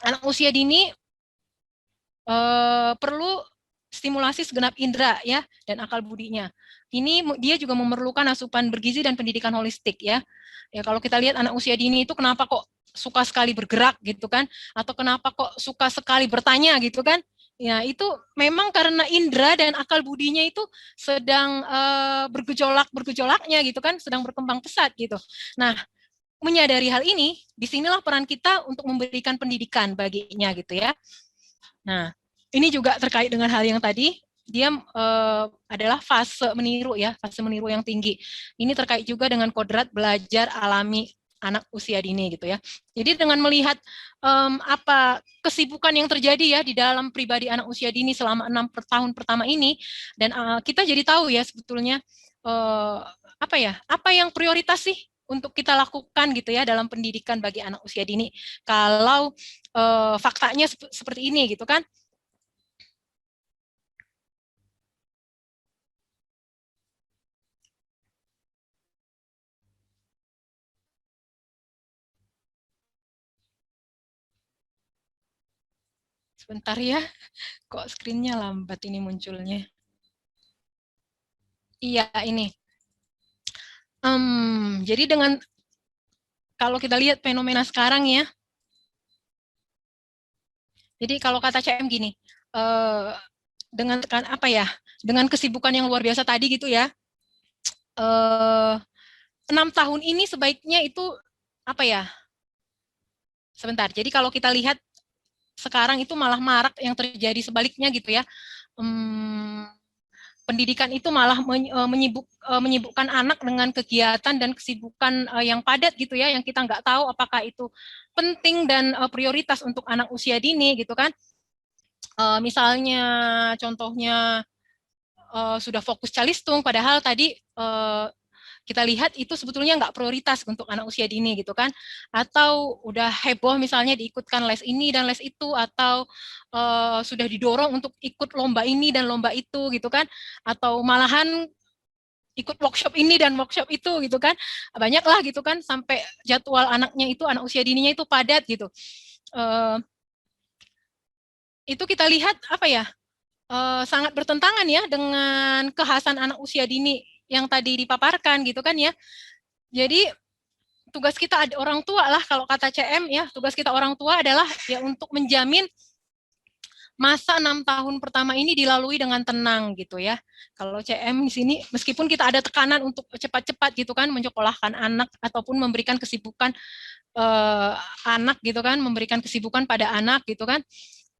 anak usia dini perlu stimulasi segenap indera ya dan akal budinya. Ini dia juga memerlukan asupan bergizi dan pendidikan holistik ya. Ya kalau kita lihat anak usia dini itu kenapa kok suka sekali bergerak gitu kan, atau kenapa kok suka sekali bertanya gitu kan? Ya itu memang karena indera dan akal budinya itu sedang bergejolaknya gitu kan, sedang berkembang pesat gitu. Nah, menyadari hal ini, disinilah peran kita untuk memberikan pendidikan baginya gitu ya. Nah, ini juga terkait dengan hal yang tadi, dia adalah fase meniru ya, fase meniru yang tinggi. Ini terkait juga dengan kodrat belajar alami anak usia dini gitu ya. Jadi dengan melihat apa kesibukan yang terjadi ya di dalam pribadi anak usia dini selama 6 tahun pertama ini, dan kita jadi tahu ya sebetulnya apa yang prioritas sih untuk kita lakukan gitu ya dalam pendidikan bagi anak usia dini. Kalau faktanya seperti ini gitu kan. Sebentar ya, kok screen-nya lambat ini munculnya. Iya, ini. Jadi dengan, kalau kita lihat fenomena sekarang ya, jadi kalau kata CM gini, dengan dengan kesibukan yang luar biasa tadi gitu ya, 6 tahun ini sebaiknya itu sebentar, jadi kalau kita lihat sekarang itu malah marak yang terjadi sebaliknya gitu ya. Pendidikan itu malah menyibukkan anak dengan kegiatan dan kesibukan yang padat gitu ya, yang kita nggak tahu apakah itu penting dan prioritas untuk anak usia dini gitu kan. Misalnya contohnya sudah fokus calistung, padahal tadi kita lihat itu sebetulnya nggak prioritas untuk anak usia dini gitu kan, atau udah heboh misalnya diikutkan les ini dan les itu, atau sudah didorong untuk ikut lomba ini dan lomba itu gitu kan, atau malahan ikut workshop ini dan workshop itu gitu kan, banyak lah gitu kan, sampai jadwal anaknya itu, anak usia dininya itu padat gitu. itu kita lihat apa ya, sangat bertentangan ya dengan kekhasan anak usia dini yang tadi dipaparkan gitu kan ya. Jadi tugas kita orang tua lah, kalau kata CM ya, tugas kita orang tua adalah ya untuk menjamin masa 6 tahun pertama ini dilalui dengan tenang gitu ya. Kalau CM di sini meskipun kita ada tekanan untuk cepat-cepat gitu kan menyekolahkan anak ataupun memberikan kesibukan anak gitu kan, memberikan kesibukan pada anak gitu kan.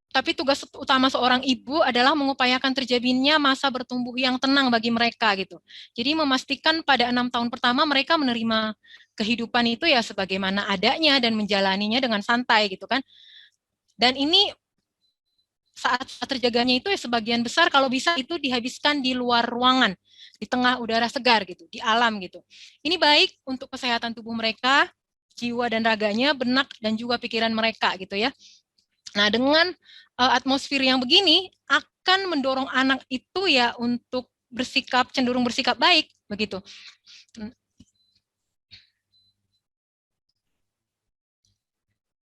Tapi tugas utama seorang ibu adalah mengupayakan terjadinya masa bertumbuh yang tenang bagi mereka gitu. Jadi memastikan pada 6 tahun pertama mereka menerima kehidupan itu ya sebagaimana adanya dan menjalaninya dengan santai gitu kan. Dan ini saat terjaganya itu ya sebagian besar kalau bisa itu dihabiskan di luar ruangan, di tengah udara segar gitu, di alam gitu. Ini baik untuk kesehatan tubuh mereka, jiwa dan raganya, benak dan juga pikiran mereka gitu ya. Nah, dengan atmosfer yang begini akan mendorong anak itu ya untuk cenderung bersikap baik begitu.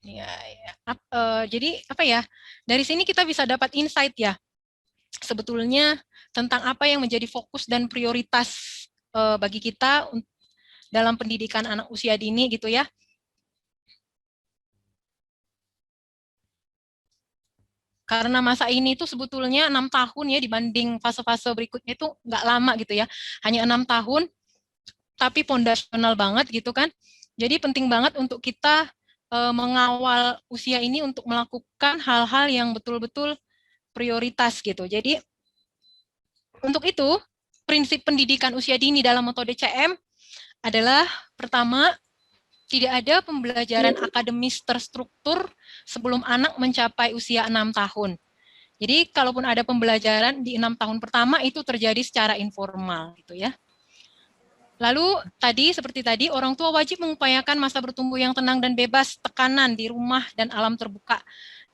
Ya, jadi apa ya? Dari sini kita bisa dapat insight ya. Sebetulnya tentang apa yang menjadi fokus dan prioritas bagi kita dalam pendidikan anak usia dini gitu ya. Karena masa ini itu sebetulnya 6 tahun ya dibanding fase-fase berikutnya itu nggak lama gitu ya. Hanya 6 tahun, tapi fondasional banget gitu kan. Jadi penting banget untuk kita mengawal usia ini untuk melakukan hal-hal yang betul-betul prioritas gitu. Jadi untuk itu prinsip pendidikan usia dini dalam metode CM adalah pertama, tidak ada pembelajaran akademis terstruktur sebelum anak mencapai usia 6 tahun. Jadi kalaupun ada pembelajaran di 6 tahun pertama itu terjadi secara informal gitu ya. Lalu seperti tadi orang tua wajib mengupayakan masa bertumbuh yang tenang dan bebas tekanan di rumah dan alam terbuka.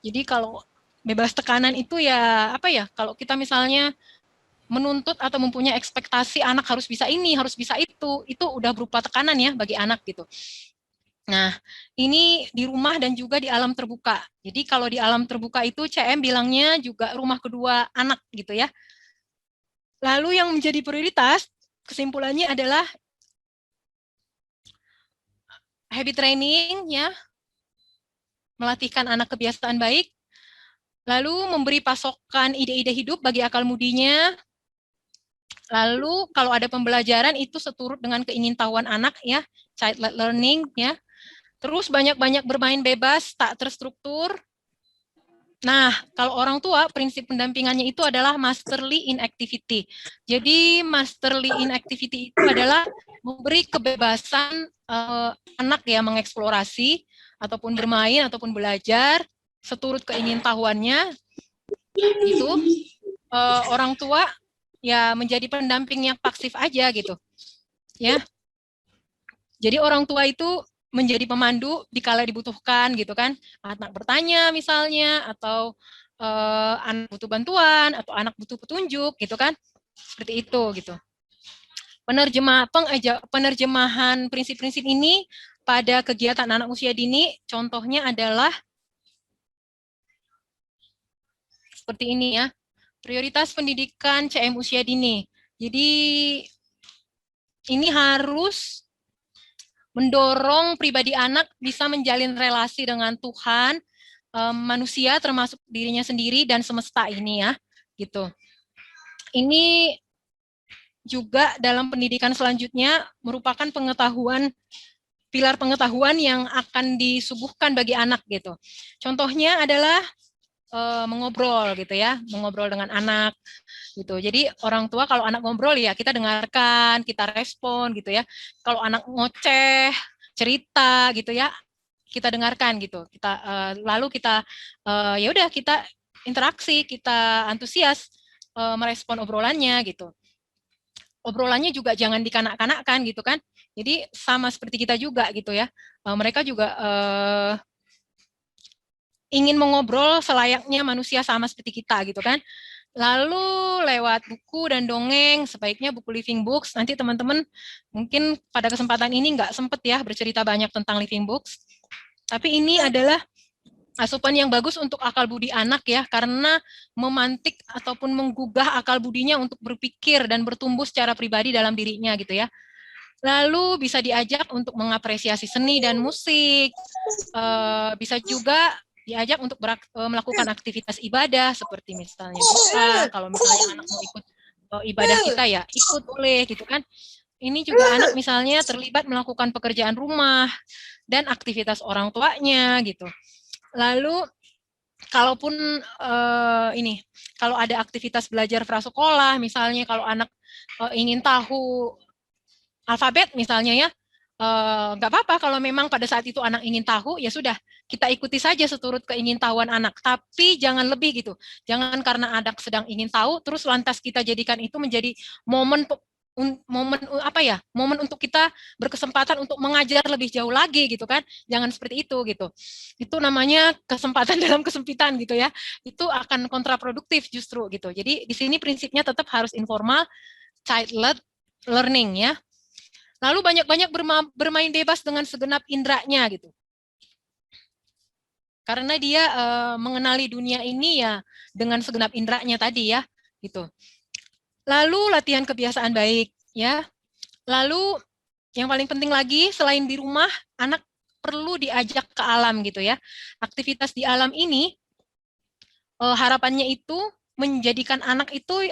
Jadi kalau bebas tekanan itu ya apa ya? Kalau kita misalnya menuntut atau mempunyai ekspektasi anak harus bisa ini, harus bisa itu udah berupa tekanan ya bagi anak gitu. Nah, ini di rumah dan juga di alam terbuka. Jadi kalau di alam terbuka itu CM bilangnya juga rumah kedua anak gitu ya. Lalu yang menjadi prioritas, kesimpulannya adalah habit training ya, melatihkan anak kebiasaan baik, lalu memberi pasokan ide-ide hidup bagi akal mudinya, lalu kalau ada pembelajaran itu seturut dengan keingintahuan anak ya, child-led learning ya, terus banyak-banyak bermain bebas, tak terstruktur. Nah, kalau orang tua, prinsip pendampingannya itu adalah masterly in activity. Jadi, masterly in activity itu adalah memberi kebebasan anak ya mengeksplorasi, ataupun bermain, ataupun belajar, seturut keingintahuannya. Itu orang tua ya menjadi pendamping yang pasif aja gitu. Ya. Jadi orang tua itu menjadi pemandu dikala dibutuhkan gitu kan, anak bertanya misalnya atau anak butuh bantuan atau anak butuh petunjuk gitu kan, seperti itu gitu. Penerjemahan prinsip-prinsip ini pada kegiatan anak usia dini contohnya adalah seperti ini ya, prioritas pendidikan CM usia dini. Jadi ini harus mendorong pribadi anak bisa menjalin relasi dengan Tuhan, manusia termasuk dirinya sendiri dan semesta ini ya, gitu. Ini juga dalam pendidikan selanjutnya merupakan pilar pengetahuan yang akan disuguhkan bagi anak gitu. Contohnya adalah mengobrol gitu ya, mengobrol dengan anak gitu. Jadi orang tua kalau anak ngobrol ya kita dengarkan, kita respon gitu ya. Kalau anak ngoceh, cerita gitu ya, kita dengarkan gitu. Lalu kita ya udah kita interaksi, kita antusias merespon obrolannya gitu. Obrolannya juga jangan dikanak-kanakkan gitu kan. Jadi sama seperti kita juga gitu ya. Mereka juga ingin mengobrol selayaknya manusia sama seperti kita gitu kan. Lalu lewat buku dan dongeng, sebaiknya buku living books. Nanti teman-teman mungkin pada kesempatan ini nggak sempet ya bercerita banyak tentang living books. Tapi ini adalah asupan yang bagus untuk akal budi anak ya, karena memantik ataupun menggugah akal budinya untuk berpikir dan bertumbuh secara pribadi dalam dirinya gitu ya. Lalu bisa diajak untuk mengapresiasi seni dan musik, bisa juga diajak untuk melakukan aktivitas ibadah seperti misalnya doa, kalau misalnya anak mau ikut ibadah kita ya ikut boleh gitu kan. Ini juga anak misalnya terlibat melakukan pekerjaan rumah dan aktivitas orang tuanya gitu. Lalu kalaupun kalau ada aktivitas belajar prasekolah, misalnya kalau anak ingin tahu alfabet misalnya ya, nggak apa-apa kalau memang pada saat itu anak ingin tahu, ya sudah kita ikuti saja seturut keingintahuan anak, tapi jangan lebih gitu. Jangan karena anak sedang ingin tahu, terus lantas kita jadikan itu menjadi momen momen untuk kita berkesempatan untuk mengajar lebih jauh lagi gitu kan. Jangan seperti itu gitu. Itu namanya kesempatan dalam kesempitan gitu ya. Itu akan kontraproduktif justru gitu. Jadi di sini prinsipnya tetap harus informal, child-led learning ya. Lalu banyak-banyak bermain bebas dengan segenap indranya gitu. Karena dia mengenali dunia ini ya dengan segenap indranya tadi ya gitu. Lalu latihan kebiasaan baik ya. Lalu yang paling penting lagi selain di rumah, anak perlu diajak ke alam gitu ya. Aktivitas di alam ini harapannya itu menjadikan anak itu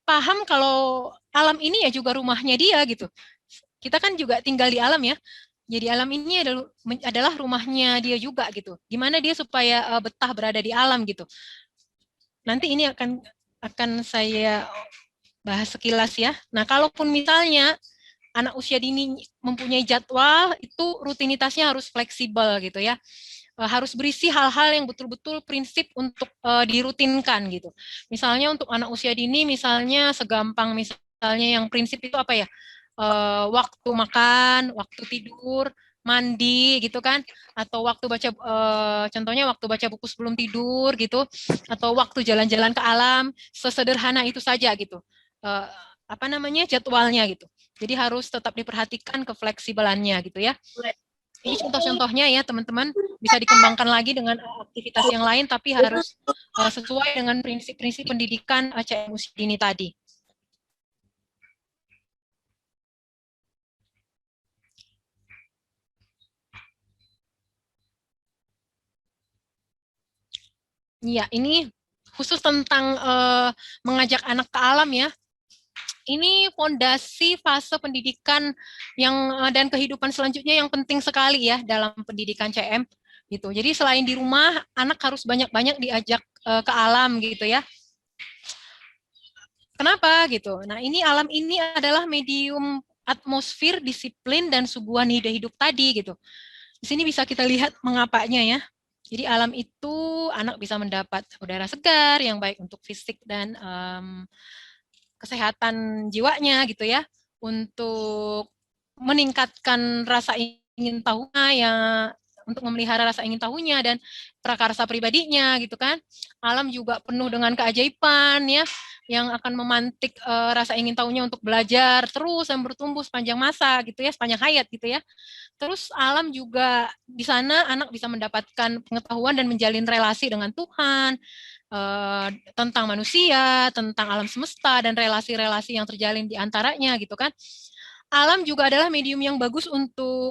paham kalau alam ini ya juga rumahnya dia gitu. Kita kan juga tinggal di alam ya. Jadi alam ini adalah rumahnya dia juga gitu. Gimana dia supaya betah berada di alam gitu. Nanti ini akan saya bahas sekilas ya. Nah, kalaupun misalnya anak usia dini mempunyai jadwal, itu rutinitasnya harus fleksibel gitu ya. Harus berisi hal-hal yang betul-betul prinsip untuk dirutinkan gitu. Misalnya untuk anak usia dini, misalnya segampang misalnya yang prinsip itu waktu makan, waktu tidur, mandi gitu kan, atau waktu baca contohnya waktu baca buku sebelum tidur gitu, atau waktu jalan-jalan ke alam, sesederhana itu saja gitu. Jadwalnya gitu. Jadi harus tetap diperhatikan kefleksibelannya gitu ya. Ini contoh-contohnya ya teman-teman, bisa dikembangkan lagi dengan aktivitas yang lain, tapi harus sesuai dengan prinsip-prinsip pendidikan CM usia dini tadi. Iya, ini khusus tentang mengajak anak ke alam ya. Ini fondasi fase pendidikan dan kehidupan selanjutnya yang penting sekali ya dalam pendidikan CM gitu. Jadi selain di rumah, anak harus banyak-banyak diajak ke alam gitu ya. Kenapa gitu? Nah, alam ini adalah medium atmosfer, disiplin, dan suguhan ide hidup tadi gitu. Di sini bisa kita lihat mengapanya ya. Jadi alam itu anak bisa mendapat udara segar yang baik untuk fisik dan kesehatan jiwanya gitu ya, untuk meningkatkan rasa ingin tahunya ya, untuk memelihara rasa ingin tahunya dan prakarsa pribadinya gitu kan. Alam juga penuh dengan keajaiban ya, yang akan memantik rasa ingin tahunya untuk belajar terus dan bertumbuh sepanjang masa gitu ya, sepanjang hayat gitu ya. Terus alam juga di sana anak bisa mendapatkan pengetahuan dan menjalin relasi dengan Tuhan, tentang manusia, tentang alam semesta dan relasi-relasi yang terjalin di antaranya gitu kan. Alam juga adalah medium yang bagus untuk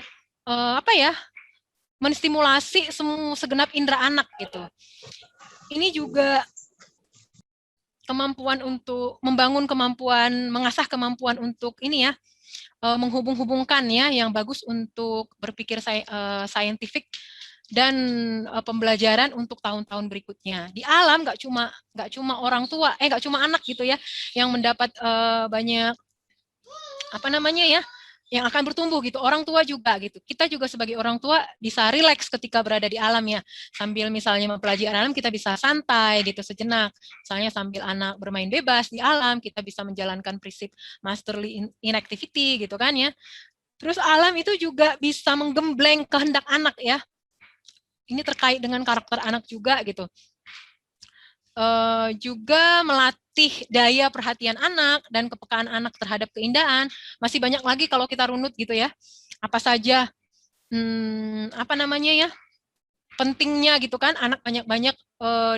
menstimulasi segenap indera anak gitu. Ini juga kemampuan untuk membangun kemampuan, mengasah kemampuan untuk menghubung-hubungkan ya, yang bagus untuk berpikir saintifik dan pembelajaran untuk tahun-tahun berikutnya. Di alam nggak cuma orang tua, nggak cuma anak gitu ya, yang mendapat banyak yang akan bertumbuh gitu. Orang tua juga gitu. Kita juga sebagai orang tua bisa rileks ketika berada di alam ya. Sambil misalnya mempelajari alam, kita bisa santai gitu sejenak. Misalnya sambil anak bermain bebas di alam, kita bisa menjalankan prinsip masterly inactivity gitu kan ya. Terus alam itu juga bisa menggembleng kehendak anak ya. Ini terkait dengan karakter anak juga gitu. Juga melatih daya perhatian anak dan kepekaan anak terhadap keindahan. Masih banyak lagi kalau kita runut gitu ya. Apa saja pentingnya gitu kan anak banyak-banyak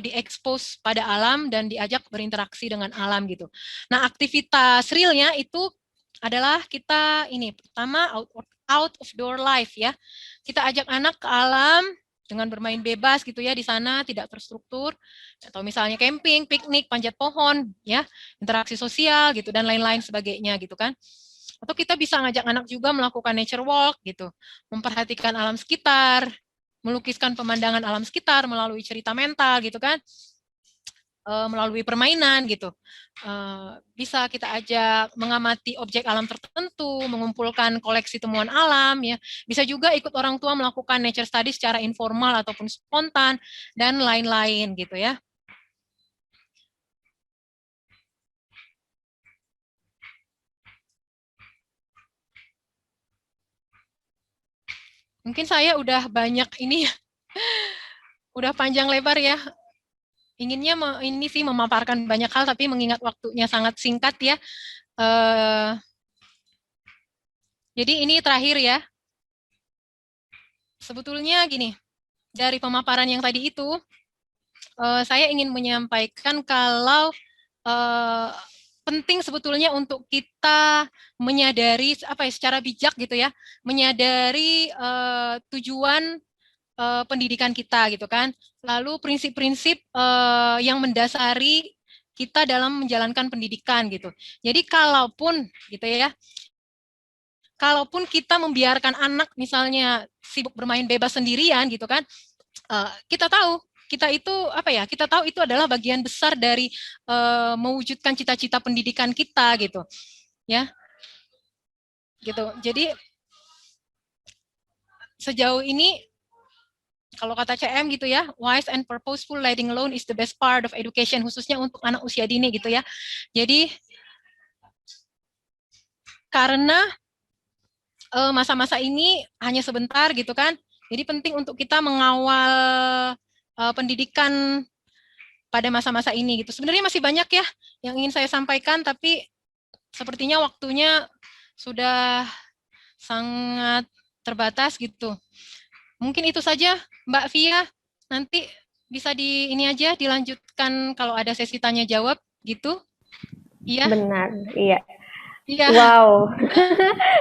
diekspos pada alam dan diajak berinteraksi dengan alam gitu. Nah, aktivitas realnya itu adalah kita ini pertama out of door life ya. Kita ajak anak ke alam dengan bermain bebas gitu ya di sana, tidak terstruktur, atau misalnya camping, piknik, panjat pohon ya, interaksi sosial gitu dan lain-lain sebagainya gitu kan. Atau kita bisa ngajak anak juga melakukan nature walk gitu, memperhatikan alam sekitar, melukiskan pemandangan alam sekitar melalui cerita mental gitu kan, melalui permainan gitu. Bisa kita ajak mengamati objek alam tertentu, mengumpulkan koleksi temuan alam ya. Bisa juga ikut orang tua melakukan nature study secara informal ataupun spontan dan lain-lain gitu ya. Mungkin saya udah banyak ini, udah panjang lebar ya. Inginnya ini sih memaparkan banyak hal, tapi mengingat waktunya sangat singkat ya. Jadi ini terakhir ya. Sebetulnya gini, dari pemaparan yang tadi itu, saya ingin menyampaikan kalau penting sebetulnya untuk kita menyadari apa ya secara bijak gitu ya, menyadari tujuan pendidikan kita gitu kan. Lalu prinsip-prinsip yang mendasari kita dalam menjalankan pendidikan gitu. Jadi kalaupun gitu ya, kalaupun kita membiarkan anak misalnya sibuk bermain bebas sendirian gitu kan, kita tahu kita itu apa ya? Kita tahu itu adalah bagian besar dari mewujudkan cita-cita pendidikan kita gitu, ya, gitu. Jadi sejauh ini kalau kata CM gitu ya, wise and purposeful learning alone is the best part of education, khususnya untuk anak usia dini gitu ya. Jadi karena masa-masa ini hanya sebentar gitu kan, jadi penting untuk kita mengawal pendidikan pada masa-masa ini gitu. Sebenarnya masih banyak ya yang ingin saya sampaikan, tapi sepertinya waktunya sudah sangat terbatas gitu. Mungkin itu saja Mbak Via, nanti bisa di ini aja dilanjutkan kalau ada sesi tanya jawab gitu. Iya. Benar, iya. Iya. Wow.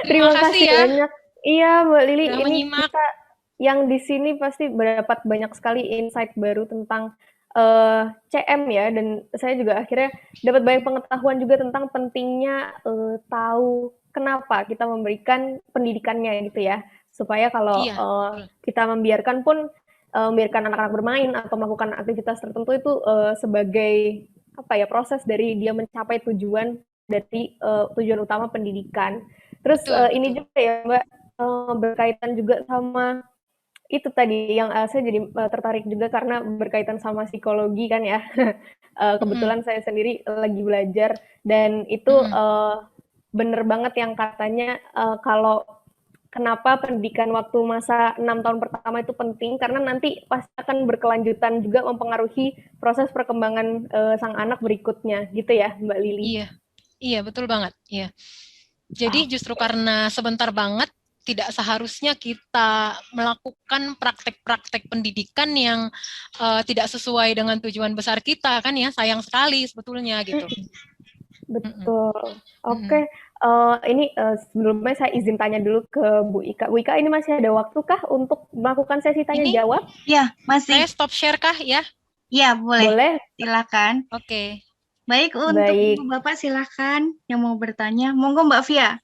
Terima Terima kasih kasih ya. banyak. Iya, Mbak Lili, Sudah ini menyimak. kita yang di sini pasti mendapat banyak sekali insight baru tentang CM ya, dan saya juga akhirnya dapat banyak pengetahuan juga tentang pentingnya tahu kenapa kita memberikan pendidikannya gitu ya, supaya kalau Iya. kita membiarkan pun membiarkan anak-anak bermain atau melakukan aktivitas tertentu itu sebagai apa ya proses dari dia mencapai tujuan dari tujuan utama pendidikan. Terus Betul, ini betul. juga ya Mbak, berkaitan juga sama itu tadi yang saya jadi tertarik juga karena berkaitan sama psikologi kan ya. Kebetulan saya sendiri lagi belajar dan itu bener banget yang katanya kalau kenapa pendidikan waktu masa 6 tahun pertama itu penting karena nanti pasti akan berkelanjutan juga mempengaruhi proses perkembangan sang anak berikutnya gitu ya Mbak Lili. Iya. Iya, betul banget. Iya. Jadi justru karena sebentar banget tidak seharusnya kita melakukan praktek-praktek pendidikan yang tidak sesuai dengan tujuan besar kita kan ya, sayang sekali sebetulnya gitu. Betul. Oke, ini sebelumnya saya izin tanya dulu ke Bu Ika. Bu Ika, ini masih ada waktu kah untuk melakukan sesi tanya Ini? jawab? Ya, masih. Saya stop share kah ya? Ya, boleh. Boleh. Silakan. Oke. Baik, untuk Baik. Bapak silakan yang mau bertanya. Monggo Mbak Via.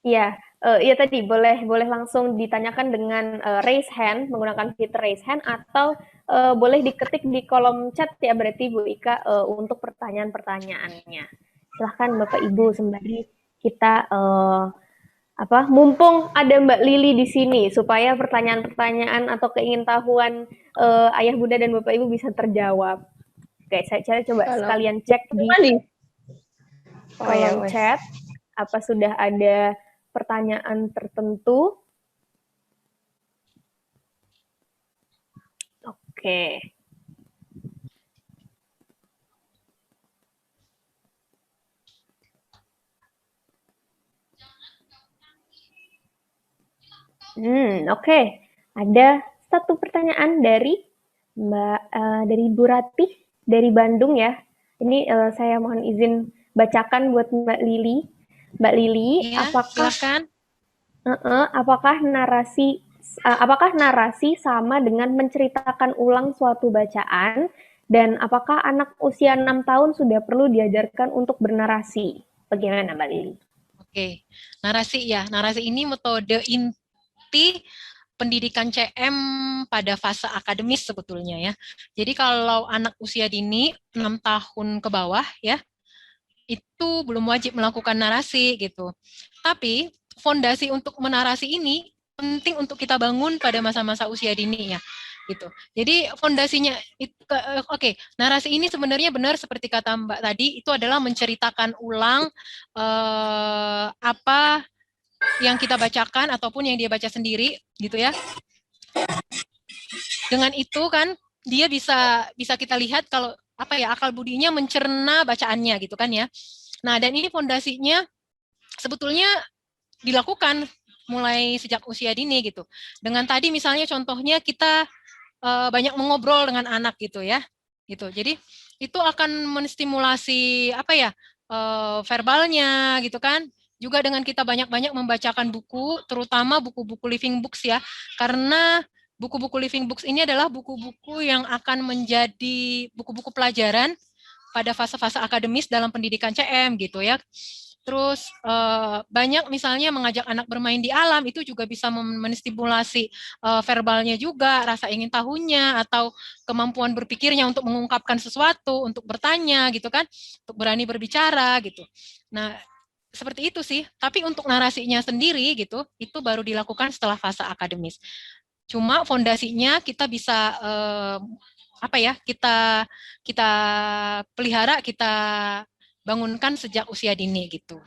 Iya, iya tadi boleh langsung ditanyakan dengan raise hand, menggunakan fitur raise hand atau boleh diketik di kolom chat ya berarti Bu Ika untuk pertanyaan-pertanyaannya. Silahkan Bapak Ibu sembari kita mumpung ada Mbak Lili di sini supaya pertanyaan-pertanyaan atau keingintahuan Ayah Bunda dan Bapak Ibu bisa terjawab. Oke, saya coba sekalian cek di kolom chat apa sudah ada pertanyaan tertentu. Oke. Oke. Ada satu pertanyaan dari dari Bu Ratih dari Bandung ya. Ini saya mohon izin bacakan buat Mbak Lili. Mbak Lili, Iya, silakan. apakah narasi sama dengan menceritakan ulang suatu bacaan, dan apakah anak usia 6 tahun sudah perlu diajarkan untuk bernarasi? Bagaimana Mbak Lili? Oke, narasi ya. Narasi ini metode inti pendidikan CM pada fase akademis sebetulnya ya. Jadi kalau anak usia dini 6 tahun ke bawah ya, itu belum wajib melakukan narasi gitu. Tapi fondasi untuk menarasi ini penting untuk kita bangun pada masa-masa usia dini ya gitu. Jadi fondasinya oke, narasi ini sebenarnya benar seperti kata Mbak tadi, itu adalah menceritakan ulang apa yang kita bacakan ataupun yang dia baca sendiri gitu ya. Dengan itu kan dia bisa kita lihat kalau apa ya, akal budinya mencerna bacaannya gitu kan ya. Nah, dan ini fondasinya sebetulnya dilakukan mulai sejak usia dini gitu. Dengan tadi misalnya contohnya kita banyak mengobrol dengan anak gitu ya. Gitu. Jadi itu akan menstimulasi apa ya? Verbalnya gitu kan. Juga dengan kita banyak-banyak membacakan buku, terutama buku-buku living books ya. Karena buku-buku living books ini adalah buku-buku yang akan menjadi buku-buku pelajaran pada fase-fase akademis dalam pendidikan CM gitu ya. Terus banyak misalnya mengajak anak bermain di alam, itu juga bisa menstimulasi verbalnya juga, rasa ingin tahunya, atau kemampuan berpikirnya untuk mengungkapkan sesuatu, untuk bertanya gitu kan, untuk berani berbicara gitu. Nah, seperti itu sih. Tapi untuk narasinya sendiri gitu, itu baru dilakukan setelah fase akademis. Cuma fondasinya kita bisa apa ya, kita pelihara, kita bangunkan sejak usia dini gitu.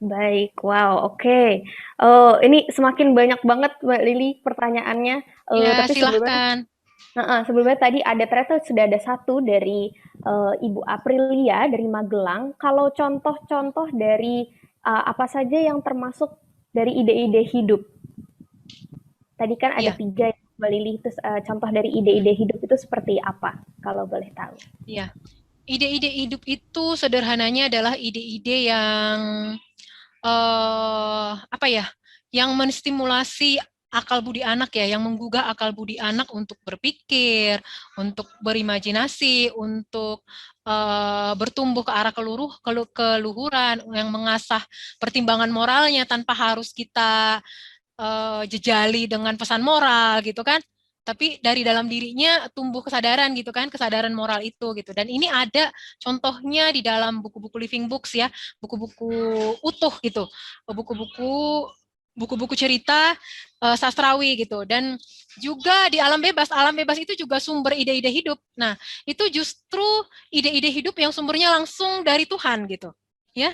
Baik, wow, oke. Ini semakin banyak banget Mbak Lili pertanyaannya. Ya, Tapi silahkan. sebelumnya tadi ada ternyata sudah ada satu dari Ibu Aprilia dari Magelang. Kalau contoh-contoh dari apa saja yang termasuk dari ide-ide hidup? Tadi kan ada Ya. 3 Mbak Lili, terus contoh dari ide-ide hidup itu seperti apa? Kalau boleh tahu. Ya, ide-ide hidup itu sederhananya adalah ide-ide yang apa ya, yang menstimulasi akal budi anak ya, yang menggugah akal budi anak untuk berpikir, untuk berimajinasi, untuk bertumbuh ke arah keluhuran, yang mengasah pertimbangan moralnya tanpa harus kita jejali dengan pesan moral gitu kan. Tapi dari dalam dirinya tumbuh kesadaran gitu kan, kesadaran moral itu gitu. Dan ini ada contohnya di dalam buku-buku living books ya, buku-buku utuh gitu, buku-buku cerita sastrawi gitu. Dan juga di alam bebas itu juga sumber ide-ide hidup. Nah, itu justru ide-ide hidup yang sumbernya langsung dari Tuhan gitu. Ya.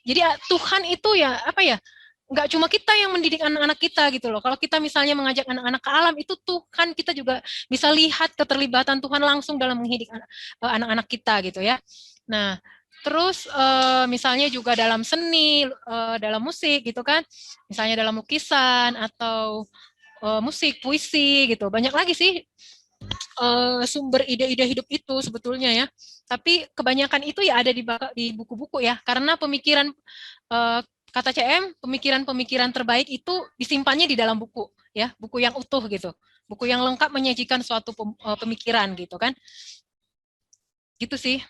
Jadi Tuhan itu ya apa ya? Nggak cuma kita yang mendidik anak-anak kita gitu loh. Kalau kita misalnya mengajak anak-anak ke alam, itu Tuhan, kita juga bisa lihat keterlibatan Tuhan langsung dalam mendidik anak-anak kita gitu ya. Nah, terus misalnya juga dalam seni, dalam musik gitu kan, misalnya dalam lukisan atau musik, puisi gitu. Banyak lagi sih sumber ide-ide hidup itu sebetulnya ya. Tapi kebanyakan itu ya ada di buku-buku ya, karena pemikiran kata CM, pemikiran-pemikiran terbaik itu disimpannya di dalam buku, ya, buku yang utuh gitu, buku yang lengkap menyajikan suatu pemikiran gitu kan, gitu sih.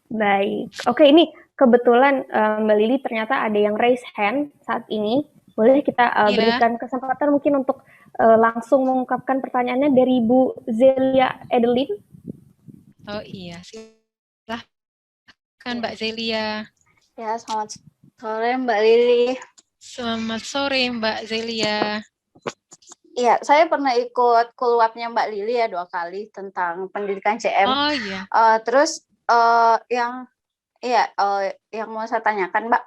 Baik, oke, ini kebetulan Mbak Lili ternyata ada yang raise hand saat ini. Boleh kita berikan kesempatan mungkin untuk langsung mengungkapkan pertanyaannya dari Bu Zelia Edelin. Oh iya, silahkan Mbak Zelia. Ya, selamat sore Mbak Lili. Selamat sore Mbak Zelia. Iya, saya pernah ikut kulwapnya Mbak Lili ya 2 kali tentang pendidikan CM. Oh iya. Terus yang mau saya tanyakan Mbak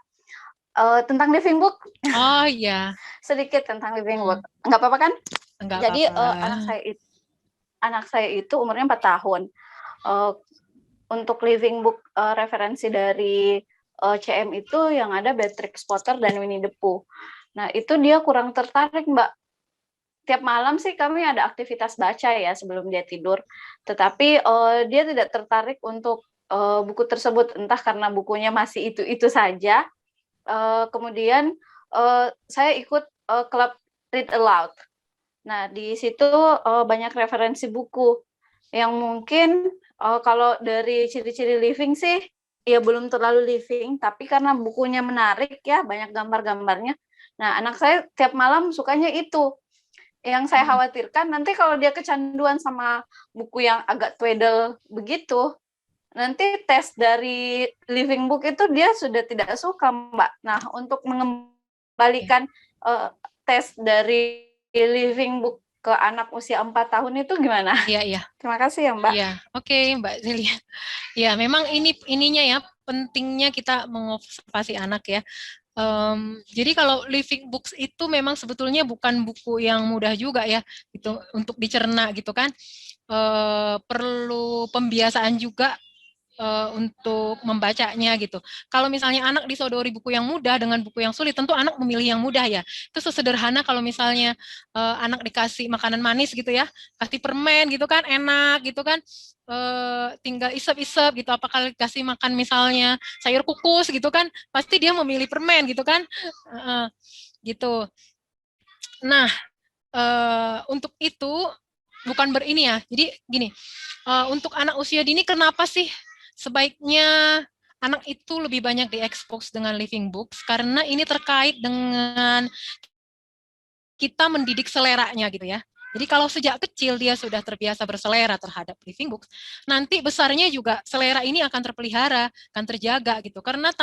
tentang living book. Oh iya. Sedikit tentang living book. Nggak apa-apa kan? Enggak Jadi apa-apa. anak saya itu umurnya 4 tahun. Untuk living book referensi dari CM itu yang ada Beatrix Potter dan Winnie the Pooh. Nah, itu dia kurang tertarik, Mbak. Tiap malam sih kami ada aktivitas baca ya sebelum dia tidur, tetapi dia tidak tertarik untuk buku tersebut, entah karena bukunya masih itu saja. Kemudian saya ikut klub Read Aloud. Nah, di situ banyak referensi buku yang mungkin kalau dari ciri-ciri living sih ya belum terlalu living, tapi karena bukunya menarik ya, banyak gambar-gambarnya. Nah, anak saya tiap malam sukanya itu. Yang saya khawatirkan nanti kalau dia kecanduan sama buku yang agak tweedle begitu, nanti tes dari living book itu dia sudah tidak suka, Mbak. Nah, untuk mengembalikan tes dari living book ke anak usia 4 tahun itu gimana? Iya, iya. Terima kasih ya, Mbak. Iya, oke Mbak Zelia. Ya, memang ininya ya, pentingnya kita mengobservasi anak ya. Jadi kalau living books itu memang sebetulnya bukan buku yang mudah juga ya, gitu untuk dicerna gitu kan. Perlu pembiasaan juga untuk membacanya gitu. Kalau misalnya anak disodori buku yang mudah dengan buku yang sulit, tentu anak memilih yang mudah ya. Itu sesederhana kalau misalnya anak dikasih makanan manis gitu ya, kasih permen gitu kan, enak gitu kan, tinggal isep-isep gitu. Apakah dikasih makan misalnya sayur kukus gitu kan, pasti dia memilih permen gitu kan, gitu. Nah, untuk itu bukan berini ya. Jadi gini, untuk anak usia dini kenapa sih sebaiknya anak itu lebih banyak diekspos dengan living books? Karena ini terkait dengan kita mendidik seleranya gitu ya. Jadi kalau sejak kecil dia sudah terbiasa berselera terhadap living books, nanti besarnya juga selera ini akan terpelihara, akan terjaga gitu. Karena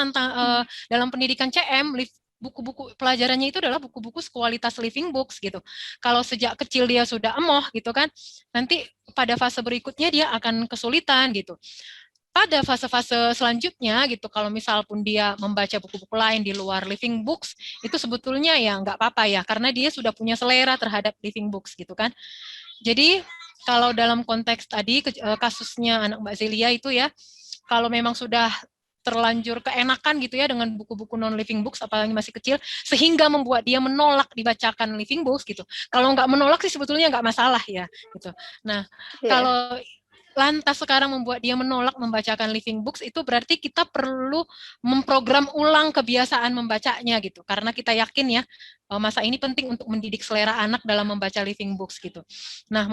dalam pendidikan CM, buku-buku pelajarannya itu adalah buku-buku kualitas living books gitu. Kalau sejak kecil dia sudah emoh gitu kan, nanti pada fase berikutnya dia akan kesulitan gitu. Pada fase-fase selanjutnya gitu, kalau misal pun dia membaca buku-buku lain di luar living books, itu sebetulnya ya nggak apa-apa ya, karena dia sudah punya selera terhadap living books gitu kan. Jadi kalau dalam konteks tadi kasusnya anak Mbak Zelia itu ya, kalau memang sudah terlanjur keenakan gitu ya dengan buku-buku non living books apalagi masih kecil sehingga membuat dia menolak dibacakan living books gitu. Kalau nggak menolak sih sebetulnya nggak masalah ya gitu. Nah, kalau lantas sekarang membuat dia menolak membacakan living books, itu berarti kita perlu memprogram ulang kebiasaan membacanya gitu. Karena kita yakin ya, masa ini penting untuk mendidik selera anak dalam membaca living books gitu. Nah,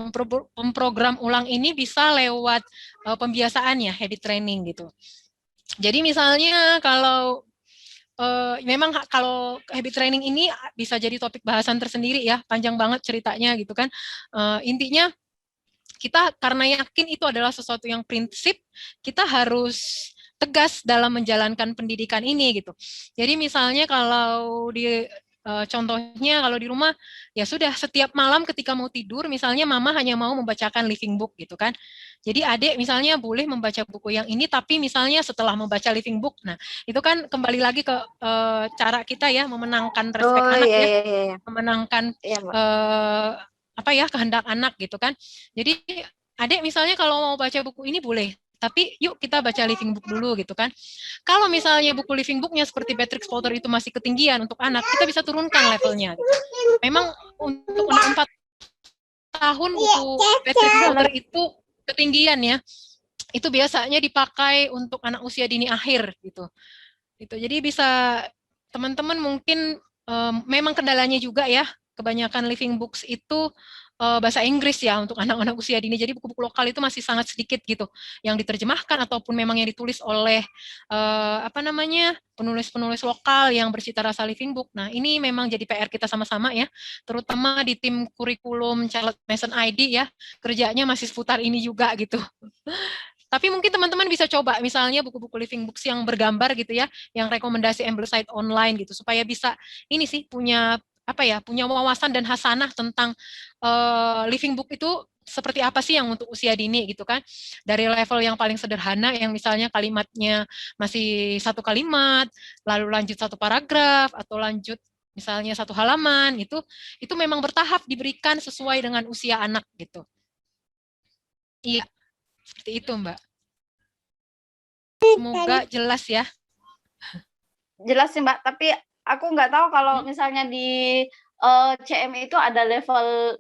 memprogram ulang ini bisa lewat pembiasaan ya, habit training gitu. Jadi misalnya kalau memang kalau habit training ini bisa jadi topik bahasan tersendiri ya, panjang banget ceritanya gitu kan. Intinya kita karena yakin itu adalah sesuatu yang prinsip, kita harus tegas dalam menjalankan pendidikan ini gitu. Jadi misalnya kalau di contohnya kalau di rumah ya sudah setiap malam ketika mau tidur misalnya mama hanya mau membacakan living book gitu kan. Jadi adik misalnya boleh membaca buku yang ini tapi misalnya setelah membaca living book. Nah, itu kan kembali lagi ke cara kita ya memenangkan respek anak ya. Memenangkan apa ya kehendak anak gitu kan. Jadi adik misalnya kalau mau baca buku ini boleh, tapi yuk kita baca living book dulu gitu kan. Kalau misalnya buku living booknya seperti Patrick Potter itu masih ketinggian untuk anak, kita bisa turunkan levelnya. Gitu. Memang untuk anak 4 tahun buku Patrick Potter itu ketinggian ya. Itu biasanya dipakai untuk anak usia dini akhir gitu. Jadi bisa teman-teman mungkin memang kendalanya juga ya. Kebanyakan living books itu bahasa Inggris ya untuk anak-anak usia dini. Jadi buku-buku lokal itu masih sangat sedikit gitu yang diterjemahkan ataupun memang yang ditulis oleh penulis-penulis lokal yang bercita rasa living book. Nah, ini memang jadi PR kita sama-sama ya, terutama di tim kurikulum Charlotte Mason ID ya, kerjanya masih seputar ini juga gitu. Tapi mungkin teman-teman bisa coba misalnya buku-buku living books yang bergambar gitu ya, yang rekomendasi Ambleside online gitu supaya bisa ini sih punya punya wawasan dan hasanah tentang living book itu seperti apa sih yang untuk usia dini gitu kan. Dari level yang paling sederhana yang misalnya kalimatnya masih satu kalimat, lalu lanjut satu paragraf atau lanjut misalnya satu halaman, itu memang bertahap diberikan sesuai dengan usia anak gitu. Iya. Seperti itu, Mbak. Semoga jelas ya. Jelas sih, Mbak. Tapi aku nggak tahu kalau misalnya di CM itu ada level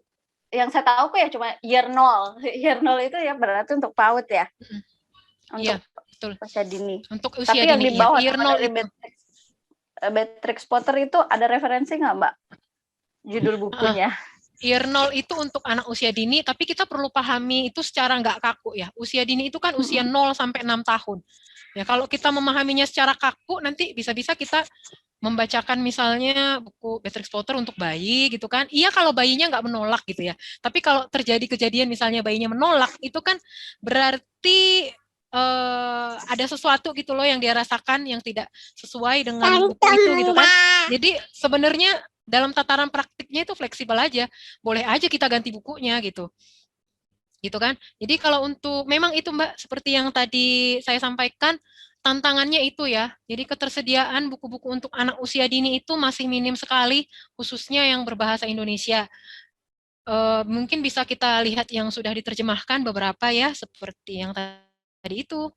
yang saya tahu ya cuma year 0. Year 0 itu ya berarti untuk PAUD ya. Iya, Untuk betul. usia dini. Untuk usia Tapi yang dini, di bawah year nama 0 dari itu. Beatrix Potter itu ada referensi nggak, Mbak? Judul bukunya. Year 0 itu untuk anak usia dini, tapi kita perlu pahami itu secara nggak kaku ya. Usia dini itu kan usia 0 sampai 6 tahun. Ya, kalau kita memahaminya secara kaku, nanti bisa-bisa kita membacakan misalnya buku Beatrix Potter untuk bayi gitu kan. Iya kalau bayinya nggak menolak gitu ya. Tapi kalau terjadi kejadian misalnya bayinya menolak, itu kan berarti ada sesuatu gitu loh yang dia rasakan yang tidak sesuai dengan buku itu gitu kan. Jadi sebenarnya dalam tataran praktiknya itu fleksibel aja. Boleh aja kita ganti bukunya gitu. Gitu kan. Jadi kalau untuk memang itu Mbak seperti yang tadi saya sampaikan tantangannya itu ya. Jadi ketersediaan buku-buku untuk anak usia dini itu masih minim sekali khususnya yang berbahasa Indonesia. Mungkin bisa kita lihat yang sudah diterjemahkan beberapa ya seperti yang tadi itu.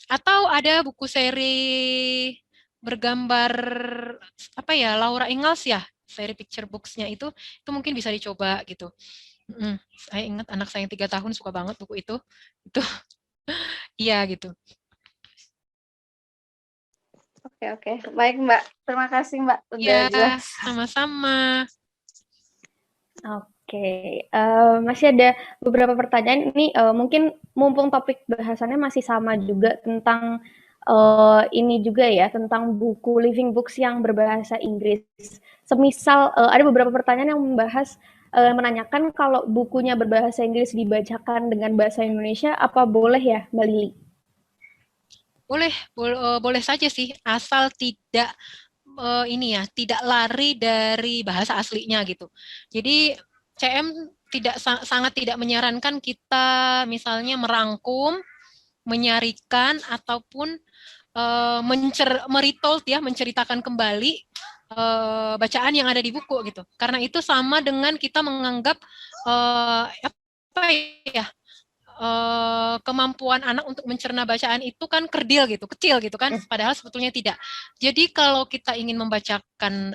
Atau ada buku seri bergambar apa ya Laura Ingalls ya seri picture books-nya itu mungkin bisa dicoba gitu. Saya ingat anak saya yang 3 tahun suka banget buku itu iya gitu. Oke. Baik, Mbak. Terima kasih, Mbak. Udah Ya, jelas. sama-sama. Oke, masih ada beberapa pertanyaan ini mungkin mumpung topik bahasannya masih sama juga tentang ini juga ya tentang buku living books yang berbahasa Inggris. Semisal ada beberapa pertanyaan yang membahas menanyakan kalau bukunya berbahasa Inggris dibacakan dengan bahasa Indonesia apa boleh ya Mbak Lili? Boleh saja sih asal tidak ini ya tidak lari dari bahasa aslinya gitu. Jadi CM sangat tidak menyarankan kita misalnya merangkum, menyarikan ataupun meretold ya menceritakan kembali bacaan yang ada di buku gitu. Karena itu sama dengan kita menganggap apa ya kemampuan anak untuk mencerna bacaan itu kan kerdil gitu, kecil gitu kan, padahal sebetulnya tidak. Jadi kalau kita ingin membacakan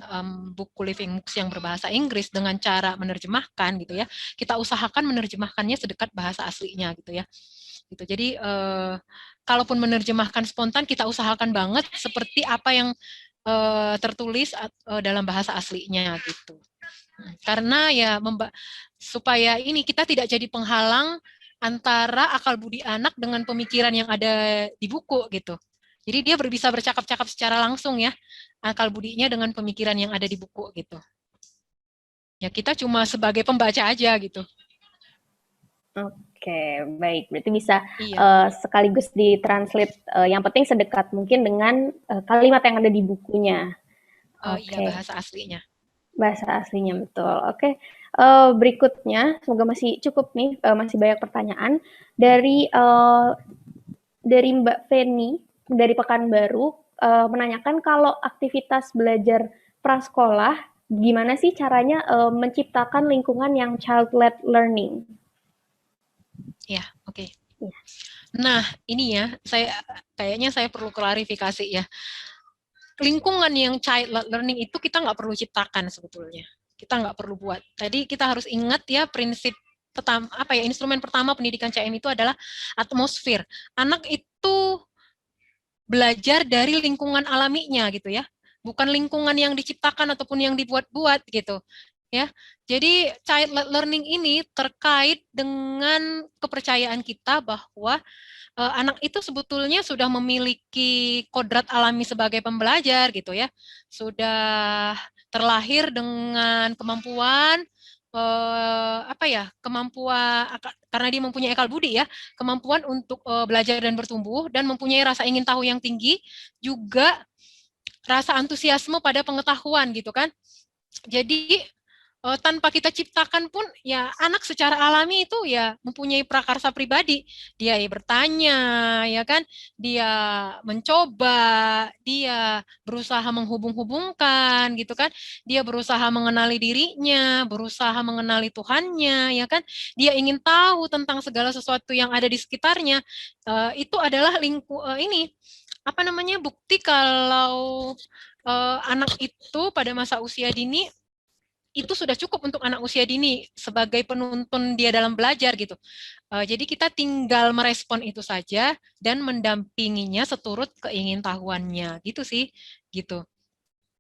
buku living books yang berbahasa Inggris dengan cara menerjemahkan gitu ya, kita usahakan menerjemahkannya sedekat bahasa aslinya gitu ya. Gitu. Jadi kalaupun menerjemahkan spontan kita usahakan banget seperti apa yang tertulis dalam bahasa aslinya gitu. Karena ya supaya ini kita tidak jadi penghalang antara akal budi anak dengan pemikiran yang ada di buku gitu. Jadi dia bisa bercakap-cakap secara langsung ya, akal budinya dengan pemikiran yang ada di buku gitu. Ya kita cuma sebagai pembaca aja gitu. Oke, baik. Berarti bisa sekaligus ditranslate yang penting sedekat mungkin dengan kalimat yang ada di bukunya. Iya, bahasa aslinya. Bahasa aslinya, betul. Oke. Berikutnya, semoga masih cukup nih, masih banyak pertanyaan dari Mbak Feni dari Pekanbaru menanyakan kalau aktivitas belajar prasekolah gimana sih caranya menciptakan lingkungan yang child-led learning? Ya, oke. Nah, ini ya, kayaknya saya perlu klarifikasi ya. Lingkungan yang child-led learning itu kita nggak perlu ciptakan sebetulnya. Kita nggak perlu buat. Tadi kita harus ingat ya prinsip instrumen pertama pendidikan CM itu adalah atmosfer. Anak itu belajar dari lingkungan alaminya gitu ya. Bukan lingkungan yang diciptakan ataupun yang dibuat-buat gitu. Ya. Jadi child-led learning ini terkait dengan kepercayaan kita bahwa anak itu sebetulnya sudah memiliki kodrat alami sebagai pembelajar gitu ya. Sudah terlahir dengan kemampuan kemampuan karena dia mempunyai akal budi ya, kemampuan untuk belajar dan bertumbuh dan mempunyai rasa ingin tahu yang tinggi, juga rasa antusiasme pada pengetahuan gitu kan. Jadi tanpa kita ciptakan pun ya anak secara alami itu ya mempunyai prakarsa pribadi. Dia bertanya, ya kan? Dia mencoba, dia berusaha menghubung-hubungkan gitu kan. Dia berusaha mengenali dirinya, berusaha mengenali Tuhannya, ya kan? Dia ingin tahu tentang segala sesuatu yang ada di sekitarnya. Itu adalah bukti kalau anak itu pada masa usia dini itu sudah cukup untuk anak usia dini sebagai penuntun dia dalam belajar gitu. Jadi kita tinggal merespon itu saja dan mendampinginya seturut keingintahuannya gitu sih, gitu.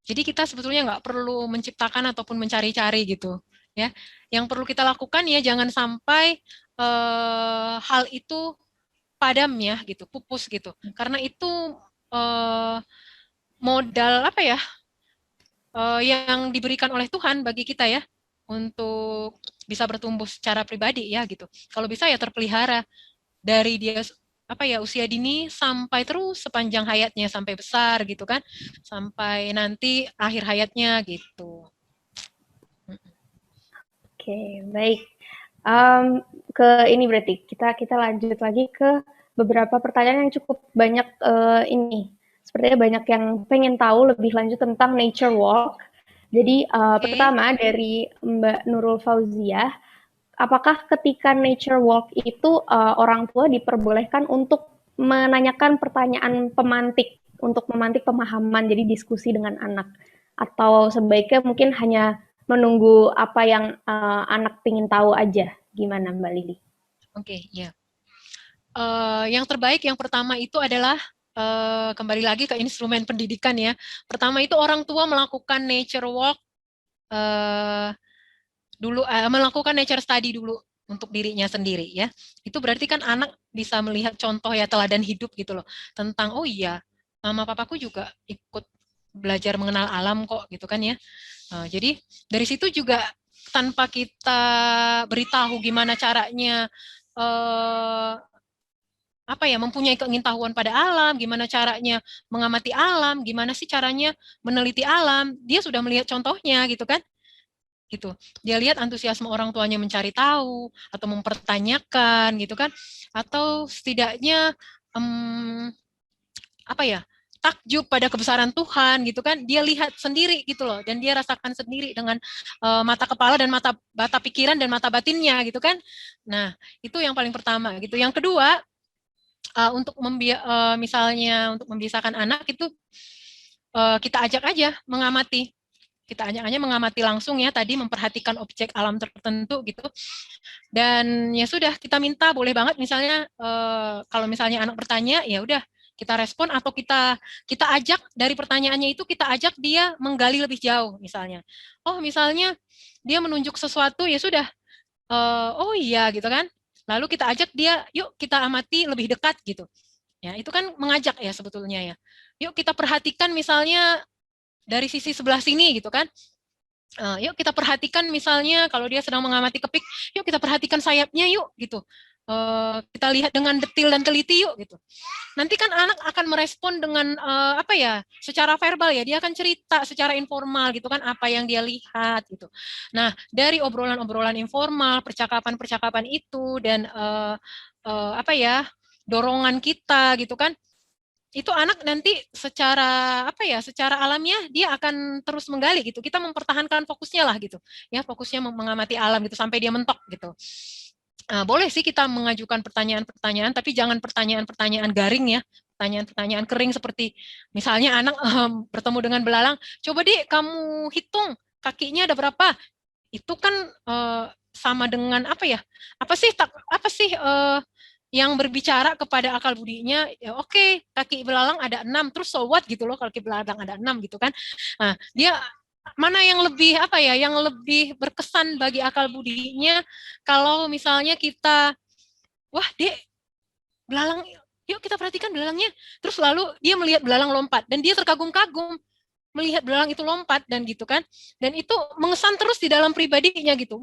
Jadi kita sebetulnya nggak perlu menciptakan ataupun mencari-cari gitu, ya. Yang perlu kita lakukan ya jangan sampai hal itu padam ya gitu, pupus gitu. Karena itu modal apa ya? Yang diberikan oleh Tuhan bagi kita ya untuk bisa bertumbuh secara pribadi ya gitu. Kalau bisa ya terpelihara dari dia apa ya usia dini sampai terus sepanjang hayatnya sampai besar gitu kan, sampai nanti akhir hayatnya gitu. Oke, baik. Ke ini berarti kita lanjut lagi ke beberapa pertanyaan yang cukup banyak ini. Sepertinya banyak yang pengen tahu lebih lanjut tentang nature walk. Jadi pertama dari Mbak Nurul Fauziah, apakah ketika nature walk itu orang tua diperbolehkan untuk menanyakan pertanyaan pemantik untuk memantik pemahaman, jadi diskusi dengan anak, atau sebaiknya mungkin hanya menunggu apa yang anak ingin tahu aja? Gimana Mbak Lili? Oke, ya. Yang terbaik yang pertama itu adalah kembali lagi ke instrumen pendidikan ya. Pertama itu orang tua melakukan nature walk dulu, melakukan nature study dulu untuk dirinya sendiri ya. Itu berarti kan anak bisa melihat contoh ya teladan hidup gitu loh tentang oh iya mama papaku juga ikut belajar mengenal alam kok gitu kan ya. Jadi dari situ juga tanpa kita beritahu gimana caranya apa ya mempunyai keingintahuan pada alam, gimana caranya mengamati alam, gimana sih caranya meneliti alam, dia sudah melihat contohnya gitu kan, gitu. Dia lihat antusiasme orang tuanya mencari tahu atau mempertanyakan gitu kan, atau setidaknya apa ya takjub pada kebesaran Tuhan gitu kan, dia lihat sendiri gitu loh, dan dia rasakan sendiri dengan mata kepala dan mata pikiran dan mata batinnya gitu kan. Nah itu yang paling pertama gitu. Yang kedua untuk misalnya untuk membiasakan anak itu kita ajak aja mengamati. Kita ajak aja mengamati langsung ya tadi memperhatikan objek alam tertentu gitu. Dan ya sudah kita minta boleh banget misalnya kalau misalnya anak bertanya ya udah kita respon atau kita ajak dari pertanyaannya itu kita ajak dia menggali lebih jauh misalnya. Oh misalnya dia menunjuk sesuatu ya sudah oh iya gitu kan. Lalu kita ajak dia, yuk kita amati lebih dekat gitu. Ya, itu kan mengajak ya sebetulnya ya. Yuk kita perhatikan misalnya dari sisi sebelah sini gitu kan. Yuk kita perhatikan misalnya kalau dia sedang mengamati kepik, yuk kita perhatikan sayapnya yuk gitu. Kita lihat dengan detil dan teliti yuk gitu. Nanti kan anak akan merespon dengan apa ya, secara verbal ya, dia akan cerita secara informal gitu kan apa yang dia lihat gitu. Nah dari obrolan-obrolan informal, percakapan-percakapan itu dan apa ya dorongan kita gitu kan, itu anak nanti secara apa ya, secara alamiah dia akan terus menggali gitu. Kita mempertahankan fokusnya lah gitu, ya fokusnya mengamati alam gitu sampai dia mentok gitu. Boleh sih kita mengajukan pertanyaan-pertanyaan, tapi jangan pertanyaan-pertanyaan garing ya, pertanyaan-pertanyaan kering seperti misalnya anak bertemu dengan belalang, coba deh kamu hitung kakinya ada berapa. Itu kan sama dengan apa ya? Apa sih yang berbicara kepada akal budinya? Ya oke, kaki belalang ada 6, terus so what gitu loh kalau kaki belalang ada 6 gitu kan. Nah, dia mana yang lebih apa ya, yang lebih berkesan bagi akal budinya kalau misalnya kita, wah dek, belalang, yuk kita perhatikan belalangnya, terus lalu dia melihat belalang lompat, dan dia terkagum-kagum melihat belalang itu lompat, dan gitu kan, dan itu mengesan terus di dalam pribadinya gitu,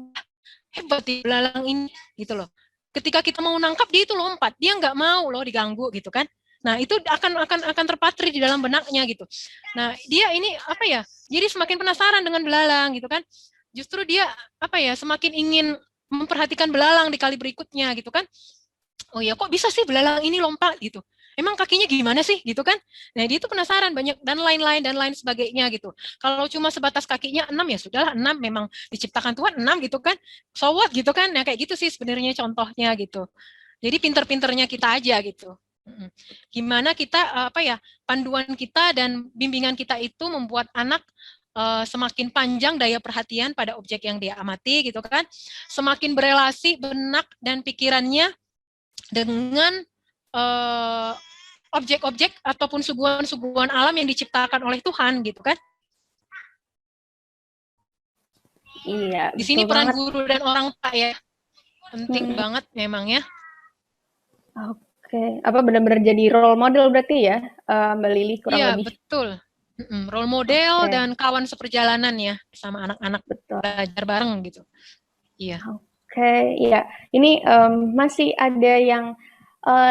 hebat di belalang ini, gitu loh. Ketika kita mau nangkap, dia itu lompat, dia nggak mau loh diganggu gitu kan. Nah, itu akan terpatri di dalam benaknya gitu. Nah, dia ini apa ya? Jadi semakin penasaran dengan belalang gitu kan. Justru dia apa ya? Semakin ingin memperhatikan belalang di kali berikutnya gitu kan. Oh ya, kok bisa sih belalang ini lompat gitu? Emang kakinya gimana sih gitu kan? Nah, dia itu penasaran banyak dan lain sebagainya gitu. Kalau cuma sebatas kakinya 6 ya sudahlah 6 memang diciptakan Tuhan 6 gitu kan. So what gitu kan? Nah, kayak gitu sih sebenarnya contohnya gitu. Jadi pinter-pinternya kita aja gitu. Gimana kita panduan kita dan bimbingan kita itu membuat anak semakin panjang daya perhatian pada objek yang dia amati gitu kan, semakin berelasi benak dan pikirannya dengan objek-objek ataupun suguhan-suguhan alam yang diciptakan oleh Tuhan gitu kan. Iya. Di sini betul peran banget. guru dan orang tua ya penting banget memang ya. Oke, apa benar-benar jadi role model berarti ya, Mbak Lili kurang Iya, lebih. betul. Role model Oke. dan kawan seperjalanan ya sama anak-anak Betul. belajar bareng gitu. Iya. Oke, ya. Ini masih ada yang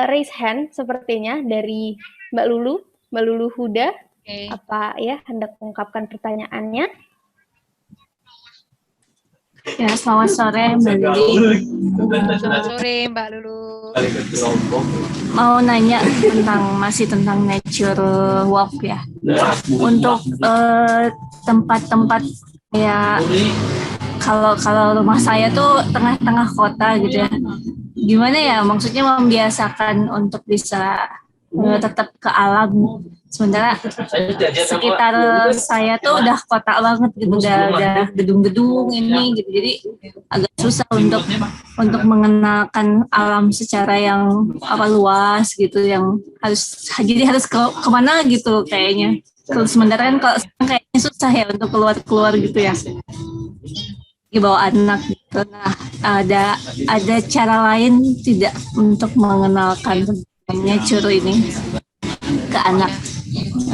raise hand sepertinya dari Mbak Lulu Huda. Oke. Apa ya hendak mengungkapkan pertanyaannya? Ya, selamat sore Mbak Lili. Selamat sore Mbak Lulu. Mau nanya masih tentang nature walk ya. Untuk tempat-tempat kayak kalau rumah saya tuh tengah-tengah kota gitu ya. Gimana ya maksudnya membiasakan untuk bisa tetap ke alam. Sementara sekitar saya tuh udah kota banget gitu, udah gedung-gedung ini gitu, jadi agak susah untuk mengenalkan alam secara yang luas gitu, yang harus kemana gitu kayaknya. Sementara kan kalau kayaknya susah ya untuk keluar gitu ya, dibawa anak gitu. Nah, ada cara lain tidak untuk mengenalkan nature ini ke anak?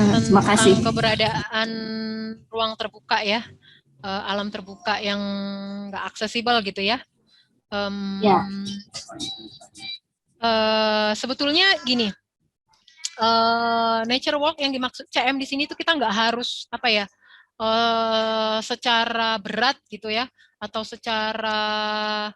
Terima kasih. Keberadaan ruang terbuka ya, alam terbuka yang nggak aksesibel gitu ya. Ya. Sebetulnya gini, nature walk yang dimaksud CM di sini tuh kita nggak harus secara berat gitu ya, atau secara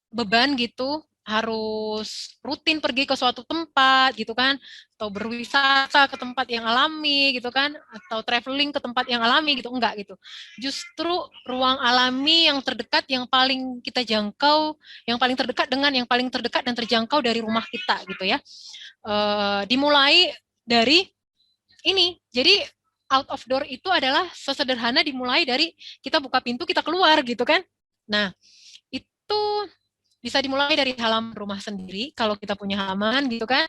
beban gitu harus rutin pergi ke suatu tempat gitu kan, atau berwisata ke tempat yang alami gitu kan, atau traveling ke tempat yang alami gitu, enggak gitu. Justru ruang alami yang terdekat, yang paling kita jangkau, yang paling terdekat dengan yang paling terdekat dan terjangkau dari rumah kita gitu ya. Dimulai dari ini, jadi out of door itu adalah sesederhana dimulai dari kita buka pintu, kita keluar gitu kan. Nah, itu bisa dimulai dari halaman rumah sendiri, kalau kita punya halaman gitu kan,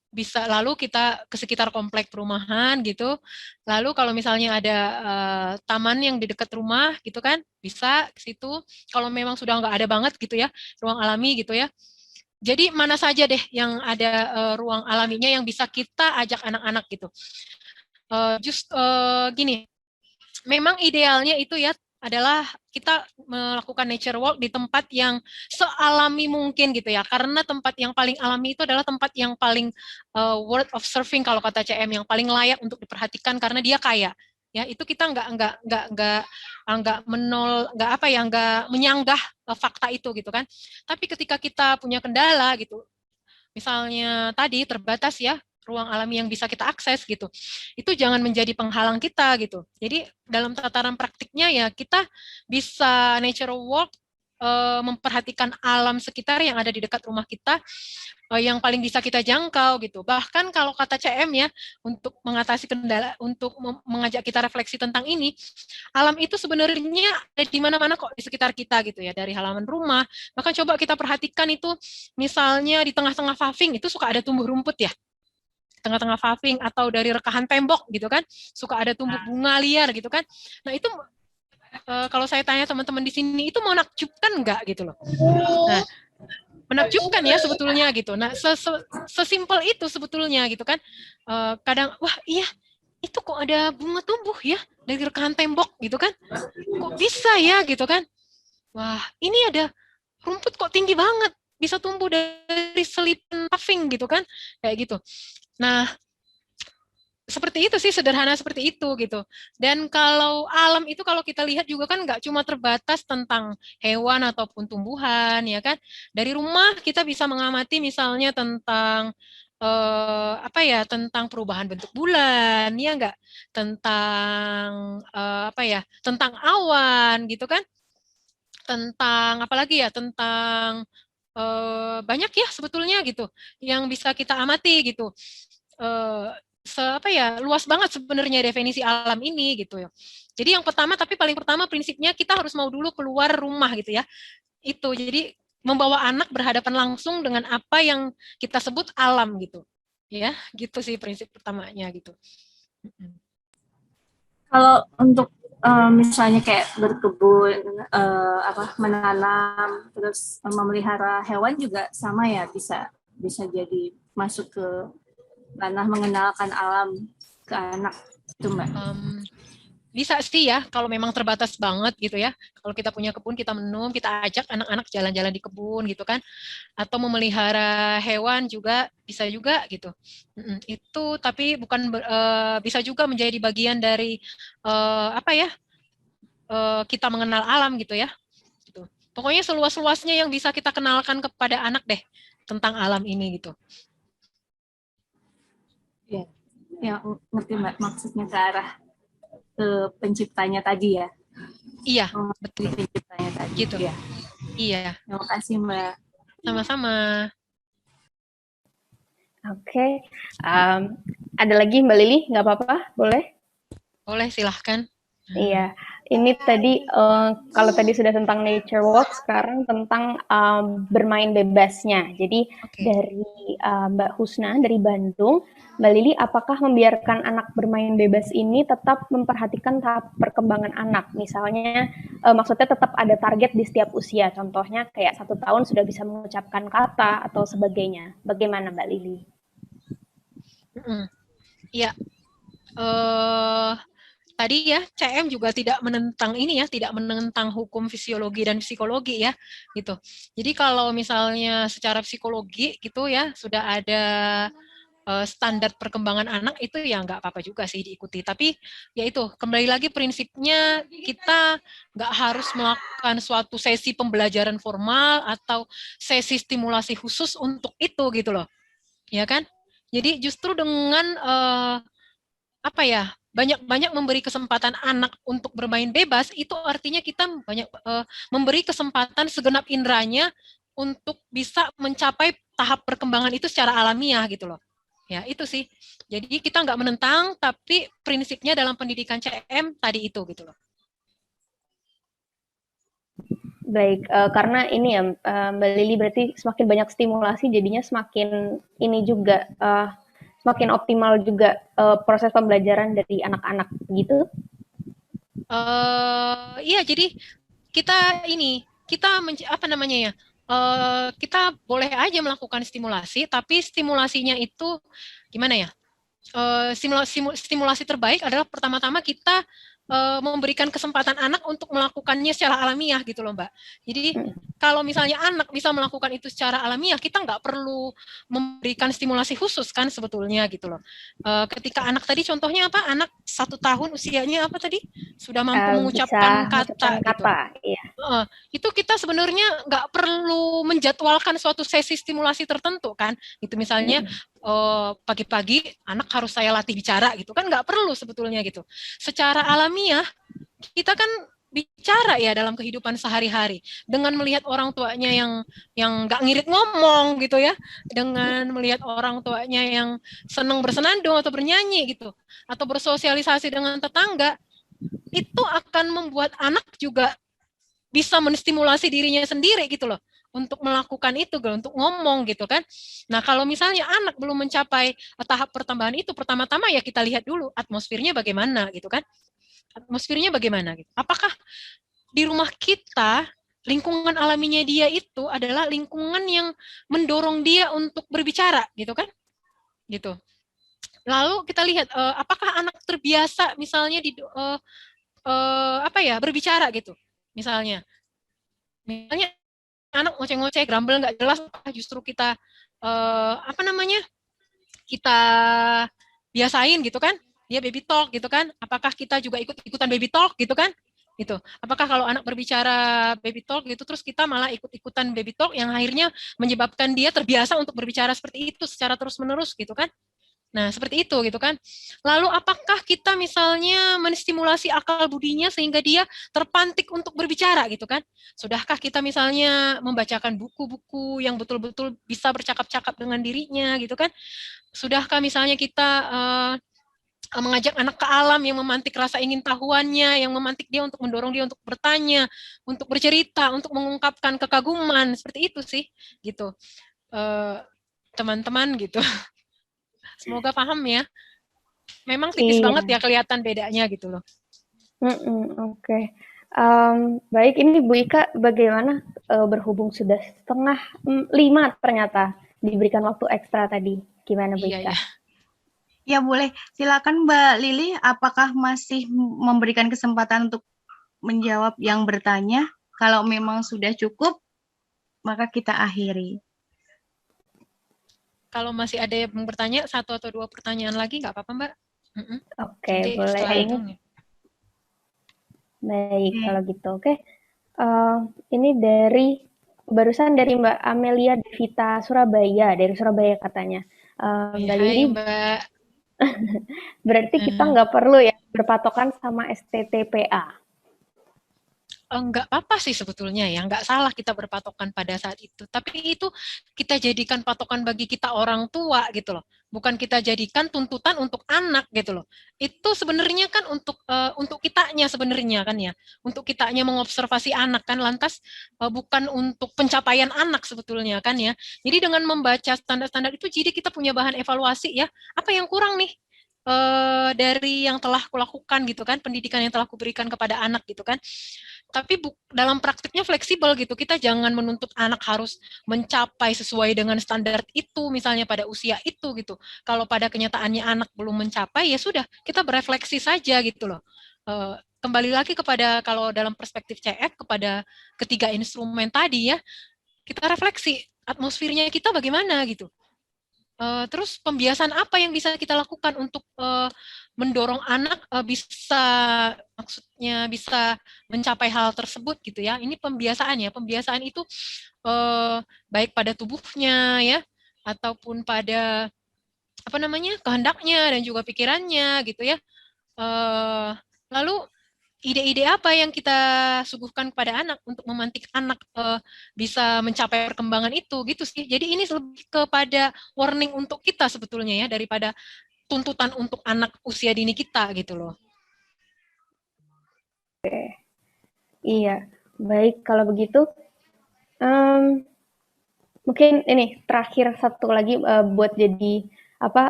bisa lalu kita ke sekitar komplek perumahan gitu, lalu kalau misalnya ada taman yang di dekat rumah gitu kan, bisa ke situ, kalau memang sudah nggak ada banget gitu ya, ruang alami gitu ya. Jadi mana saja deh yang ada ruang alaminya yang bisa kita ajak anak-anak gitu. Gini, memang idealnya itu ya adalah kita melakukan nature walk di tempat yang sealami mungkin gitu ya, karena tempat yang paling alami itu adalah tempat yang paling worth of surfing kalau kata CM, yang paling layak untuk diperhatikan karena dia kaya ya. Itu kita nggak menyanggah fakta itu gitu kan. Tapi ketika kita punya kendala gitu, misalnya tadi terbatas ya ruang alami yang bisa kita akses gitu, itu jangan menjadi penghalang kita gitu. Jadi dalam tataran praktiknya ya kita bisa nature walk, memperhatikan alam sekitar yang ada di dekat rumah kita, yang paling bisa kita jangkau gitu. Bahkan kalau kata CM ya, untuk mengatasi kendala, untuk mengajak kita refleksi tentang ini, alam itu sebenarnya ada di mana-mana kok di sekitar kita gitu ya, dari halaman rumah. Bahkan coba kita perhatikan itu, misalnya di tengah-tengah paving itu suka ada tumbuh rumput ya, tengah-tengah paving, atau dari rekahan tembok gitu kan, suka ada tumbuh bunga liar gitu kan. Nah itu kalau saya tanya teman-teman di sini, itu menakjubkan nggak gitu loh. Nah, menakjubkan ya sebetulnya gitu. Nah, sesimpel itu sebetulnya gitu kan. Kadang, wah iya, itu kok ada bunga tumbuh ya dari rekahan tembok gitu kan. Kok bisa ya gitu kan. Wah, ini ada rumput kok tinggi banget, bisa tumbuh dari selipan paving gitu kan. Kayak gitu. Nah, seperti itu sih, sederhana seperti itu gitu. Dan kalau alam itu kalau kita lihat juga kan nggak cuma terbatas tentang hewan ataupun tumbuhan ya kan. Dari rumah kita bisa mengamati misalnya tentang tentang perubahan bentuk bulan ya nggak, tentang tentang awan gitu kan, tentang apalagi ya, tentang banyak ya sebetulnya gitu yang bisa kita amati gitu. Apa ya, luas banget sebenarnya definisi alam ini gitu ya. Jadi yang pertama, tapi paling pertama prinsipnya kita harus mau dulu keluar rumah gitu ya. Itu jadi membawa anak berhadapan langsung dengan apa yang kita sebut alam gitu. Ya, gitu sih prinsip pertamanya gitu. Kalau untuk misalnya kayak berkebun, menanam, terus memelihara hewan juga sama ya, bisa jadi masuk ke ranah mengenalkan alam ke anak itu Mbak. Bisa sih ya, kalau memang terbatas banget gitu ya. Kalau kita punya kebun, kita menum, kita ajak anak-anak jalan-jalan di kebun gitu kan. Atau memelihara hewan juga bisa juga gitu. Itu tapi bukan bisa juga menjadi bagian dari kita mengenal alam gitu ya. Gitu. Pokoknya seluas-luasnya yang bisa kita kenalkan kepada anak deh tentang alam ini gitu. Ya, ngerti Mbak, maksudnya ke arah penciptanya tadi ya. Iya, betul. Penciptanya tadi. Gitu. Ya. Iya. Terima kasih Mbak. Sama-sama. Oke. Ada lagi Mbak Lili? Nggak apa-apa? Boleh? Boleh, silahkan. Iya. Ini tadi, kalau tadi sudah tentang nature walk, sekarang tentang bermain bebasnya. Jadi dari Mbak Husna dari Bandung, Mbak Lili, apakah membiarkan anak bermain bebas ini tetap memperhatikan tahap perkembangan anak? Misalnya, maksudnya tetap ada target di setiap usia. Contohnya kayak 1 tahun sudah bisa mengucapkan kata atau sebagainya. Bagaimana Mbak Lili? Iya. Tadi ya CM juga tidak menentang ini ya, tidak menentang hukum fisiologi dan psikologi ya, gitu. Jadi kalau misalnya secara psikologi gitu ya sudah ada standar perkembangan anak itu ya nggak apa-apa juga sih diikuti. Tapi ya itu kembali lagi prinsipnya kita nggak harus melakukan suatu sesi pembelajaran formal atau sesi stimulasi khusus untuk itu gitu loh, ya kan? Jadi justru dengan banyak-banyak memberi kesempatan anak untuk bermain bebas, itu artinya kita banyak memberi kesempatan segenap indranya untuk bisa mencapai tahap perkembangan itu secara alamiah gitu loh. Ya itu sih. Jadi kita nggak menentang, tapi prinsipnya dalam pendidikan CM tadi itu gitu loh. Baik, karena ini ya Mbak Lili berarti semakin banyak stimulasi jadinya semakin ini juga semakin optimal juga proses pembelajaran dari anak-anak gitu. Iya, jadi kita kita boleh aja melakukan stimulasi, tapi stimulasinya itu gimana ya? Stimulasi terbaik adalah pertama-tama kita memberikan kesempatan anak untuk melakukannya secara alamiah gitu loh Mbak. Jadi kalau misalnya anak bisa melakukan itu secara alamiah, kita nggak perlu memberikan stimulasi khusus kan sebetulnya gitu loh. Ketika anak tadi contohnya apa? Anak 1 tahun usianya apa tadi? Sudah mampu mengucapkan kata gitu. Iya. Itu kita sebenarnya nggak perlu menjadwalkan suatu sesi stimulasi tertentu kan. Itu misalnya pagi-pagi anak harus saya latih bicara gitu kan, nggak perlu sebetulnya gitu. Secara alamiah kita kan bicara ya dalam kehidupan sehari-hari dengan melihat orang tuanya yang nggak ngirit ngomong gitu ya, dengan melihat orang tuanya yang senang bersenandung atau bernyanyi gitu, atau bersosialisasi dengan tetangga, itu akan membuat anak juga bisa menstimulasi dirinya sendiri gitu loh untuk melakukan itu, untuk ngomong gitu kan. Nah kalau misalnya anak belum mencapai tahap pertambahan itu, pertama-tama ya kita lihat dulu atmosfernya bagaimana gitu kan. Atmosfernya bagaimana gitu. Apakah di rumah kita lingkungan alaminya dia itu adalah lingkungan yang mendorong dia untuk berbicara gitu kan. Gitu. Lalu kita lihat apakah anak terbiasa misalnya berbicara gitu. Misalnya anak ngoceh-ngoceh, grumble nggak jelas, apakah justru kita kita biasain gitu kan, dia baby talk gitu kan, apakah kita juga ikut-ikutan baby talk gitu kan, gitu. Apakah kalau anak berbicara baby talk gitu, terus kita malah ikut-ikutan baby talk yang akhirnya menyebabkan dia terbiasa untuk berbicara seperti itu secara terus-menerus gitu kan. Nah, seperti itu gitu kan. Lalu apakah kita misalnya menstimulasi akal budinya sehingga dia terpantik untuk berbicara gitu kan? Sudahkah kita misalnya membacakan buku-buku yang betul-betul bisa bercakap-cakap dengan dirinya gitu kan? Sudahkah misalnya kita mengajak anak ke alam yang memantik rasa ingin tahuannya, yang memantik dia untuk mendorong dia untuk bertanya, untuk bercerita, untuk mengungkapkan kekaguman, seperti itu sih, gitu. Teman-teman gitu. Semoga paham ya. Memang tipis Iya. banget ya kelihatan bedanya gitu loh. Oke. Baik, ini Bu Ika bagaimana berhubung sudah 4:30 ternyata diberikan waktu ekstra tadi. Gimana Bu Iya, Ika? iya. Ya boleh, silakan Mbak Lili, apakah masih memberikan kesempatan untuk menjawab yang bertanya? Kalau memang sudah cukup, maka kita akhiri. Kalau masih ada yang bertanya, 1 atau 2 pertanyaan lagi nggak apa-apa Mbak. Oke, Nanti boleh. setelah itu. Baik, kalau gitu. Oke. Ini barusan dari Mbak Amelia Devita Surabaya, dari Surabaya katanya. Mbak Hai Lili, Mbak. berarti kita nggak perlu ya berpatokan sama STTPA. Nggak apa-apa sih sebetulnya ya, nggak salah kita berpatokan pada saat itu. Tapi itu kita jadikan patokan bagi kita orang tua gitu loh. Bukan kita jadikan tuntutan untuk anak gitu loh. Itu sebenarnya kan untuk kitanya sebenarnya kan ya. Untuk kitanya mengobservasi anak kan, lantas bukan untuk pencapaian anak sebetulnya kan ya. Jadi dengan membaca standar-standar itu, jadi kita punya bahan evaluasi ya. Apa yang kurang nih? Dari yang telah kulakukan gitu kan, pendidikan yang telah kuberikan kepada anak gitu kan. Tapi dalam praktiknya fleksibel gitu, kita jangan menuntut anak harus mencapai sesuai dengan standar itu, misalnya pada usia itu gitu. Kalau pada kenyataannya anak belum mencapai, ya sudah, kita berefleksi saja gitu loh. Kembali lagi kepada, kalau dalam perspektif CF, kepada ketiga instrumen tadi ya, kita refleksi, atmosfernya kita bagaimana gitu. Terus pembiasaan apa yang bisa kita lakukan untuk mendorong anak maksudnya bisa mencapai hal tersebut gitu ya. Ini pembiasaan ya. Pembiasaan itu baik pada tubuhnya ya, ataupun pada kehendaknya dan juga pikirannya gitu ya. Lalu ide-ide apa yang kita suguhkan kepada anak untuk memantik anak bisa mencapai perkembangan itu gitu sih. Jadi ini lebih kepada warning untuk kita sebetulnya ya, daripada tuntutan untuk anak usia dini kita gitu loh. Iya, baik kalau begitu. Mungkin ini terakhir satu lagi buat jadi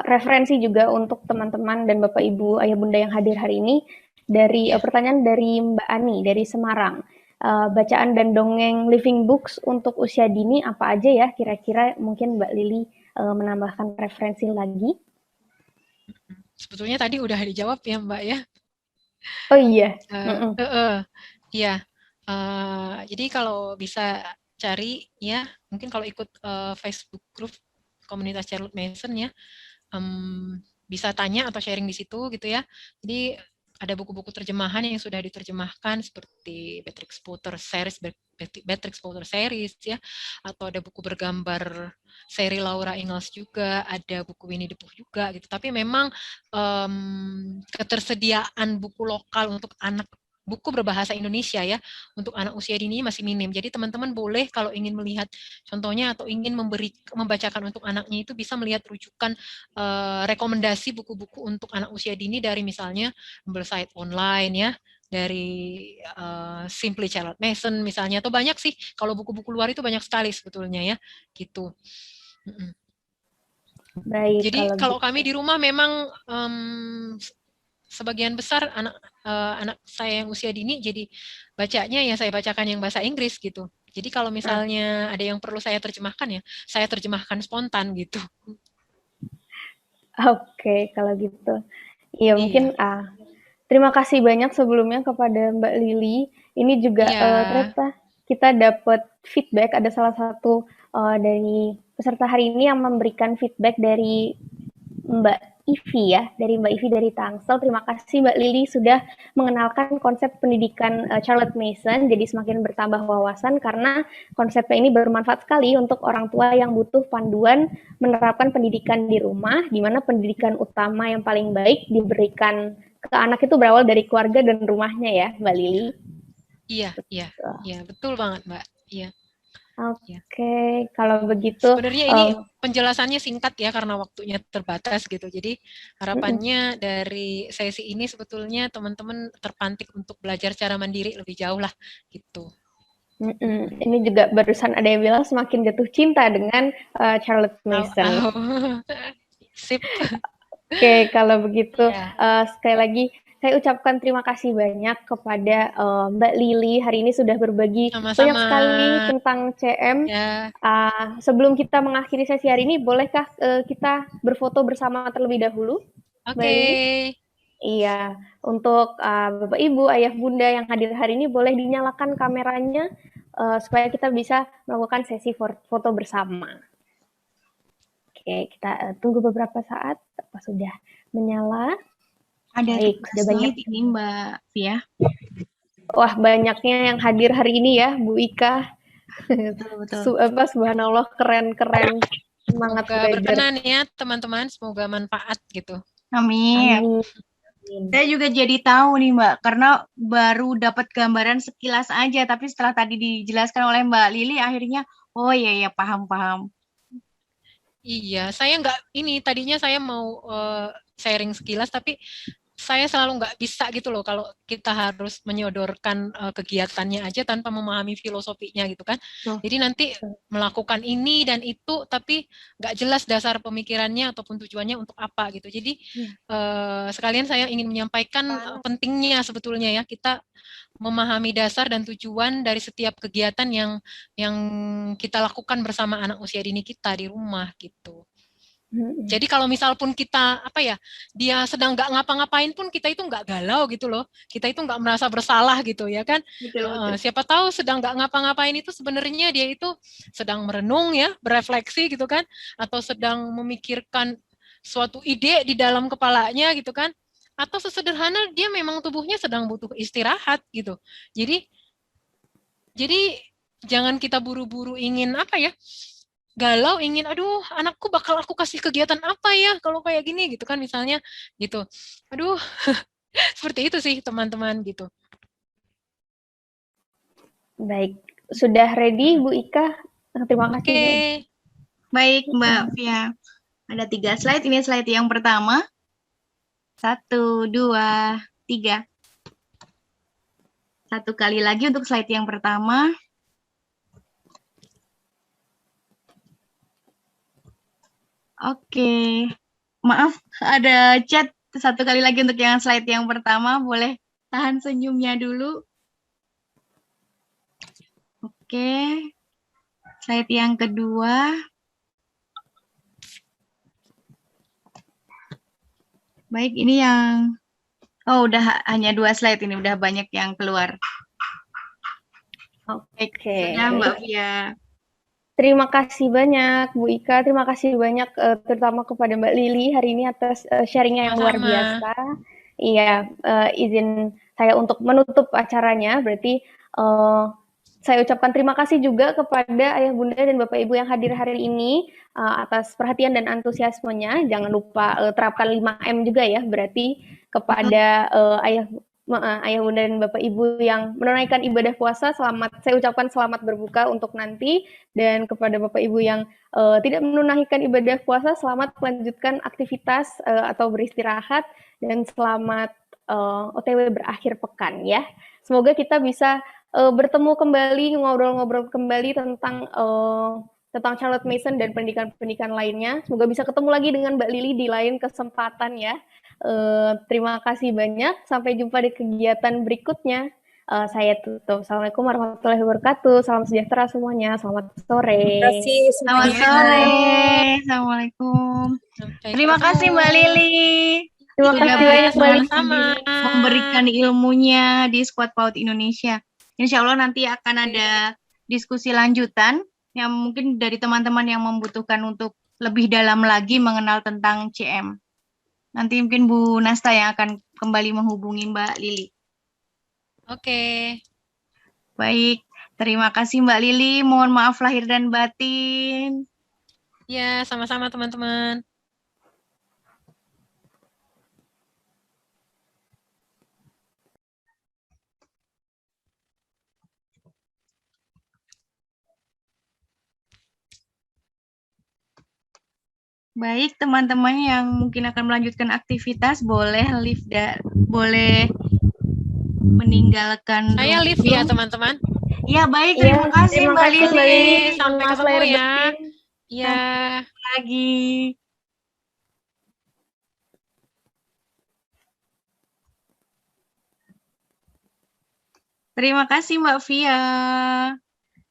referensi juga untuk teman-teman dan Bapak Ibu Ayah Bunda yang hadir hari ini. Dari pertanyaan dari Mbak Ani dari Semarang. Bacaan dan dongeng living books untuk usia dini apa aja ya kira-kira, mungkin Mbak Lili menambahkan referensi lagi. Sebetulnya tadi udah dijawab ya Mbak ya. Oh iya. Iya. Jadi kalau bisa cari ya, mungkin kalau ikut Facebook group komunitas Charlotte Mason ya, bisa tanya atau sharing di situ gitu ya. Jadi ada buku-buku terjemahan yang sudah diterjemahkan seperti Beatrix Potter series ya, atau ada buku bergambar seri Laura Ingalls juga, ada buku Winnie the Pooh juga gitu. Tapi memang ketersediaan buku lokal untuk anak, buku berbahasa Indonesia ya, untuk anak usia dini masih minim. Jadi teman-teman boleh kalau ingin melihat contohnya atau ingin membacakan untuk anaknya, itu bisa melihat rujukan rekomendasi buku-buku untuk anak usia dini dari misalnya Humbleside Online ya, dari Simply Charlotte Mason misalnya, atau banyak sih, kalau buku-buku luar itu banyak sekali sebetulnya ya, gitu. Baik, jadi kalau kami di rumah memang sebagian besar anak saya yang usia dini, jadi bacanya ya saya bacakan yang bahasa Inggris gitu. Jadi kalau misalnya ada yang perlu saya terjemahkan ya, saya terjemahkan spontan gitu. Oke, kalau gitu. Iya, mungkin terima kasih banyak sebelumnya kepada Mbak Lili. Ini juga ternyata kita dapat feedback, ada salah satu dari peserta hari ini yang memberikan feedback dari Mbak Ivi ya, dari Mbak Ivi dari Tangsel. Terima kasih Mbak Lili sudah mengenalkan konsep pendidikan Charlotte Mason, jadi semakin bertambah wawasan karena konsepnya ini bermanfaat sekali untuk orang tua yang butuh panduan menerapkan pendidikan di rumah, di mana pendidikan utama yang paling baik diberikan ke anak itu berawal dari keluarga dan rumahnya ya, Mbak Lili. Iya, betul banget, Mbak. Iya. Oke, kalau begitu sebenarnya ini penjelasannya singkat ya karena waktunya terbatas gitu. Jadi harapannya dari sesi ini sebetulnya teman-teman terpantik untuk belajar secara mandiri lebih jauh lah gitu. Ini juga barusan ada yang bilang semakin jatuh cinta dengan Charlotte Mason. Sip. Oke, kalau begitu sekali lagi saya ucapkan terima kasih banyak kepada Mbak Lili. Hari ini sudah berbagi banyak sekali tentang CM. Sebelum kita mengakhiri sesi hari ini, bolehkah kita berfoto bersama terlebih dahulu? Oke. Iya, untuk Bapak Ibu, Ayah Bunda yang hadir hari ini boleh dinyalakan kameranya supaya kita bisa melakukan sesi foto bersama. Oke, kita tunggu beberapa saat. Apa sudah menyala? Ada banyak ini Mbak Via. Wah, banyaknya yang hadir hari ini ya, Bu Ika. Betul. Subhanallah, keren-keren. Semangat semoga berkenan ya teman-teman, semoga manfaat gitu. Amin. Saya juga jadi tahu nih Mbak, karena baru dapat gambaran sekilas aja, tapi setelah tadi dijelaskan oleh Mbak Lili, akhirnya oh iya paham. Iya, saya tadinya saya mau sharing sekilas, tapi saya selalu nggak bisa gitu loh kalau kita harus menyodorkan kegiatannya aja tanpa memahami filosofinya gitu kan. Jadi nanti melakukan ini dan itu tapi nggak jelas dasar pemikirannya ataupun tujuannya untuk apa gitu. Jadi sekalian saya ingin menyampaikan pentingnya sebetulnya ya kita memahami dasar dan tujuan dari setiap kegiatan yang kita lakukan bersama anak usia dini kita di rumah gitu. Jadi kalau misal pun kita dia sedang nggak ngapa-ngapain pun kita itu nggak galau gitu loh, kita itu nggak merasa bersalah gitu ya kan. Betul. Siapa tahu sedang nggak ngapa-ngapain itu sebenarnya dia itu sedang merenung ya, berefleksi gitu kan, atau sedang memikirkan suatu ide di dalam kepalanya gitu kan, atau sesederhana dia memang tubuhnya sedang butuh istirahat gitu. Jadi jangan kita buru-buru ingin galau ingin aduh anakku bakal aku kasih kegiatan apa ya kalau kayak gini gitu kan misalnya gitu. Aduh seperti itu sih teman-teman gitu. Baik, sudah ready Bu Ika? Terima kasih. Oke. Baik Mbak Via, ada 3 slide. Ini slide yang pertama. 1, 2, 3. Satu kali lagi untuk slide yang pertama. Oke, maaf ada chat. Satu kali lagi untuk yang slide yang pertama, boleh tahan senyumnya dulu. Oke, slide yang kedua. Baik, ini yang udah hanya 2 slide ini, udah banyak yang keluar. Oke. Sudah Mbak Via. Terima kasih banyak Bu Ika, terima kasih banyak terutama kepada Mbak Lili hari ini atas sharingnya yang luar biasa. Iya, izin saya untuk menutup acaranya, berarti saya ucapkan terima kasih juga kepada Ayah Bunda dan Bapak Ibu yang hadir hari ini atas perhatian dan antusiasmenya. Jangan lupa terapkan 5M juga ya, berarti kepada Ayah Bunda dan Bapak Ibu yang menunaikan ibadah puasa, saya ucapkan selamat berbuka untuk nanti, dan kepada Bapak Ibu yang tidak menunaikan ibadah puasa, selamat melanjutkan aktivitas atau beristirahat, dan selamat OTW berakhir pekan ya. Semoga kita bisa bertemu kembali, ngobrol-ngobrol kembali tentang Charlotte Mason dan pendidikan-pendidikan lainnya. Semoga bisa ketemu lagi dengan Mbak Lili di lain kesempatan ya. Terima kasih banyak. Sampai jumpa di kegiatan berikutnya. Saya tutup. Assalamualaikum warahmatullahi wabarakatuh. Salam sejahtera semuanya. Selamat sore. Terima kasih. Selamat sore. Assalamualaikum. Terima kasih Mbak Lili. Terima kasih banyak sama memberikan ilmunya di Squad PAUD Indonesia. Insya Allah nanti akan ada diskusi lanjutan yang mungkin dari teman-teman yang membutuhkan untuk lebih dalam lagi mengenal tentang CM. Nanti mungkin Bu Nasta yang akan kembali menghubungi Mbak Lili. Oke. Baik, terima kasih Mbak Lili. Mohon maaf lahir dan batin. Ya, sama-sama teman-teman. Baik, teman-teman yang mungkin akan melanjutkan aktivitas boleh boleh meninggalkan Saya live ya, room. teman-teman. Ya, baik. Iya, Terima kasih terima Mbak kasih Lili. Mbak Lili. Sampai Maaf ketemu lahir ya. batin. Ya. Lagi. Terima kasih Mbak Via.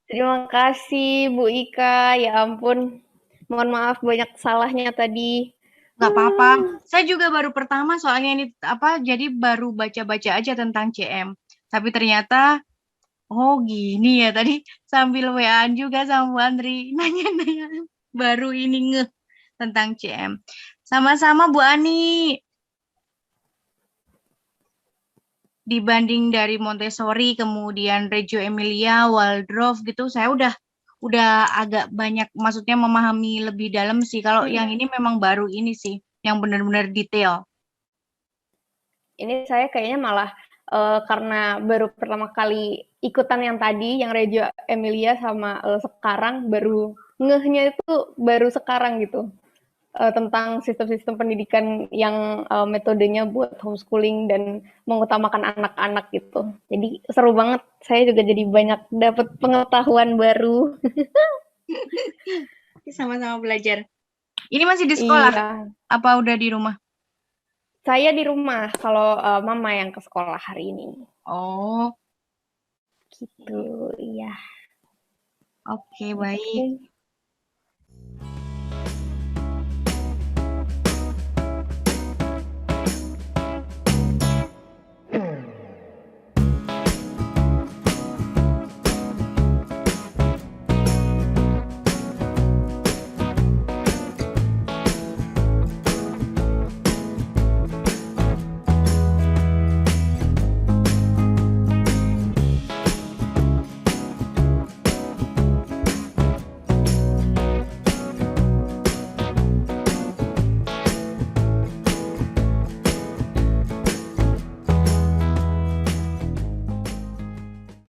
Terima kasih Bu Ika. Ya ampun. Mohon maaf banyak salahnya tadi. Nggak apa-apa. Saya juga baru pertama soalnya ini jadi baru baca-baca aja tentang CM. Tapi ternyata oh gini ya tadi sambil WA-an juga sama Bu Andri nanya-nanya baru ini ngeh tentang CM. Sama-sama Bu Ani. Dibanding dari Montessori kemudian Reggio Emilia, Waldorf gitu saya udah agak banyak maksudnya memahami lebih dalam sih. Kalau yang ini memang baru ini sih yang benar-benar detail. Ini saya kayaknya malah karena baru pertama kali ikutan yang tadi, yang Reggio Emilia sama sekarang baru ngehnya itu baru sekarang gitu. Tentang sistem-sistem pendidikan yang metodenya buat homeschooling dan mengutamakan anak-anak gitu. Jadi seru banget. Saya juga jadi banyak dapat pengetahuan baru. Sama-sama belajar. Ini masih di sekolah? Iya. Apa udah di rumah? Saya di rumah, kalau mama yang ke sekolah hari ini. Oh, Gitu, iya. oke, baik. Oke.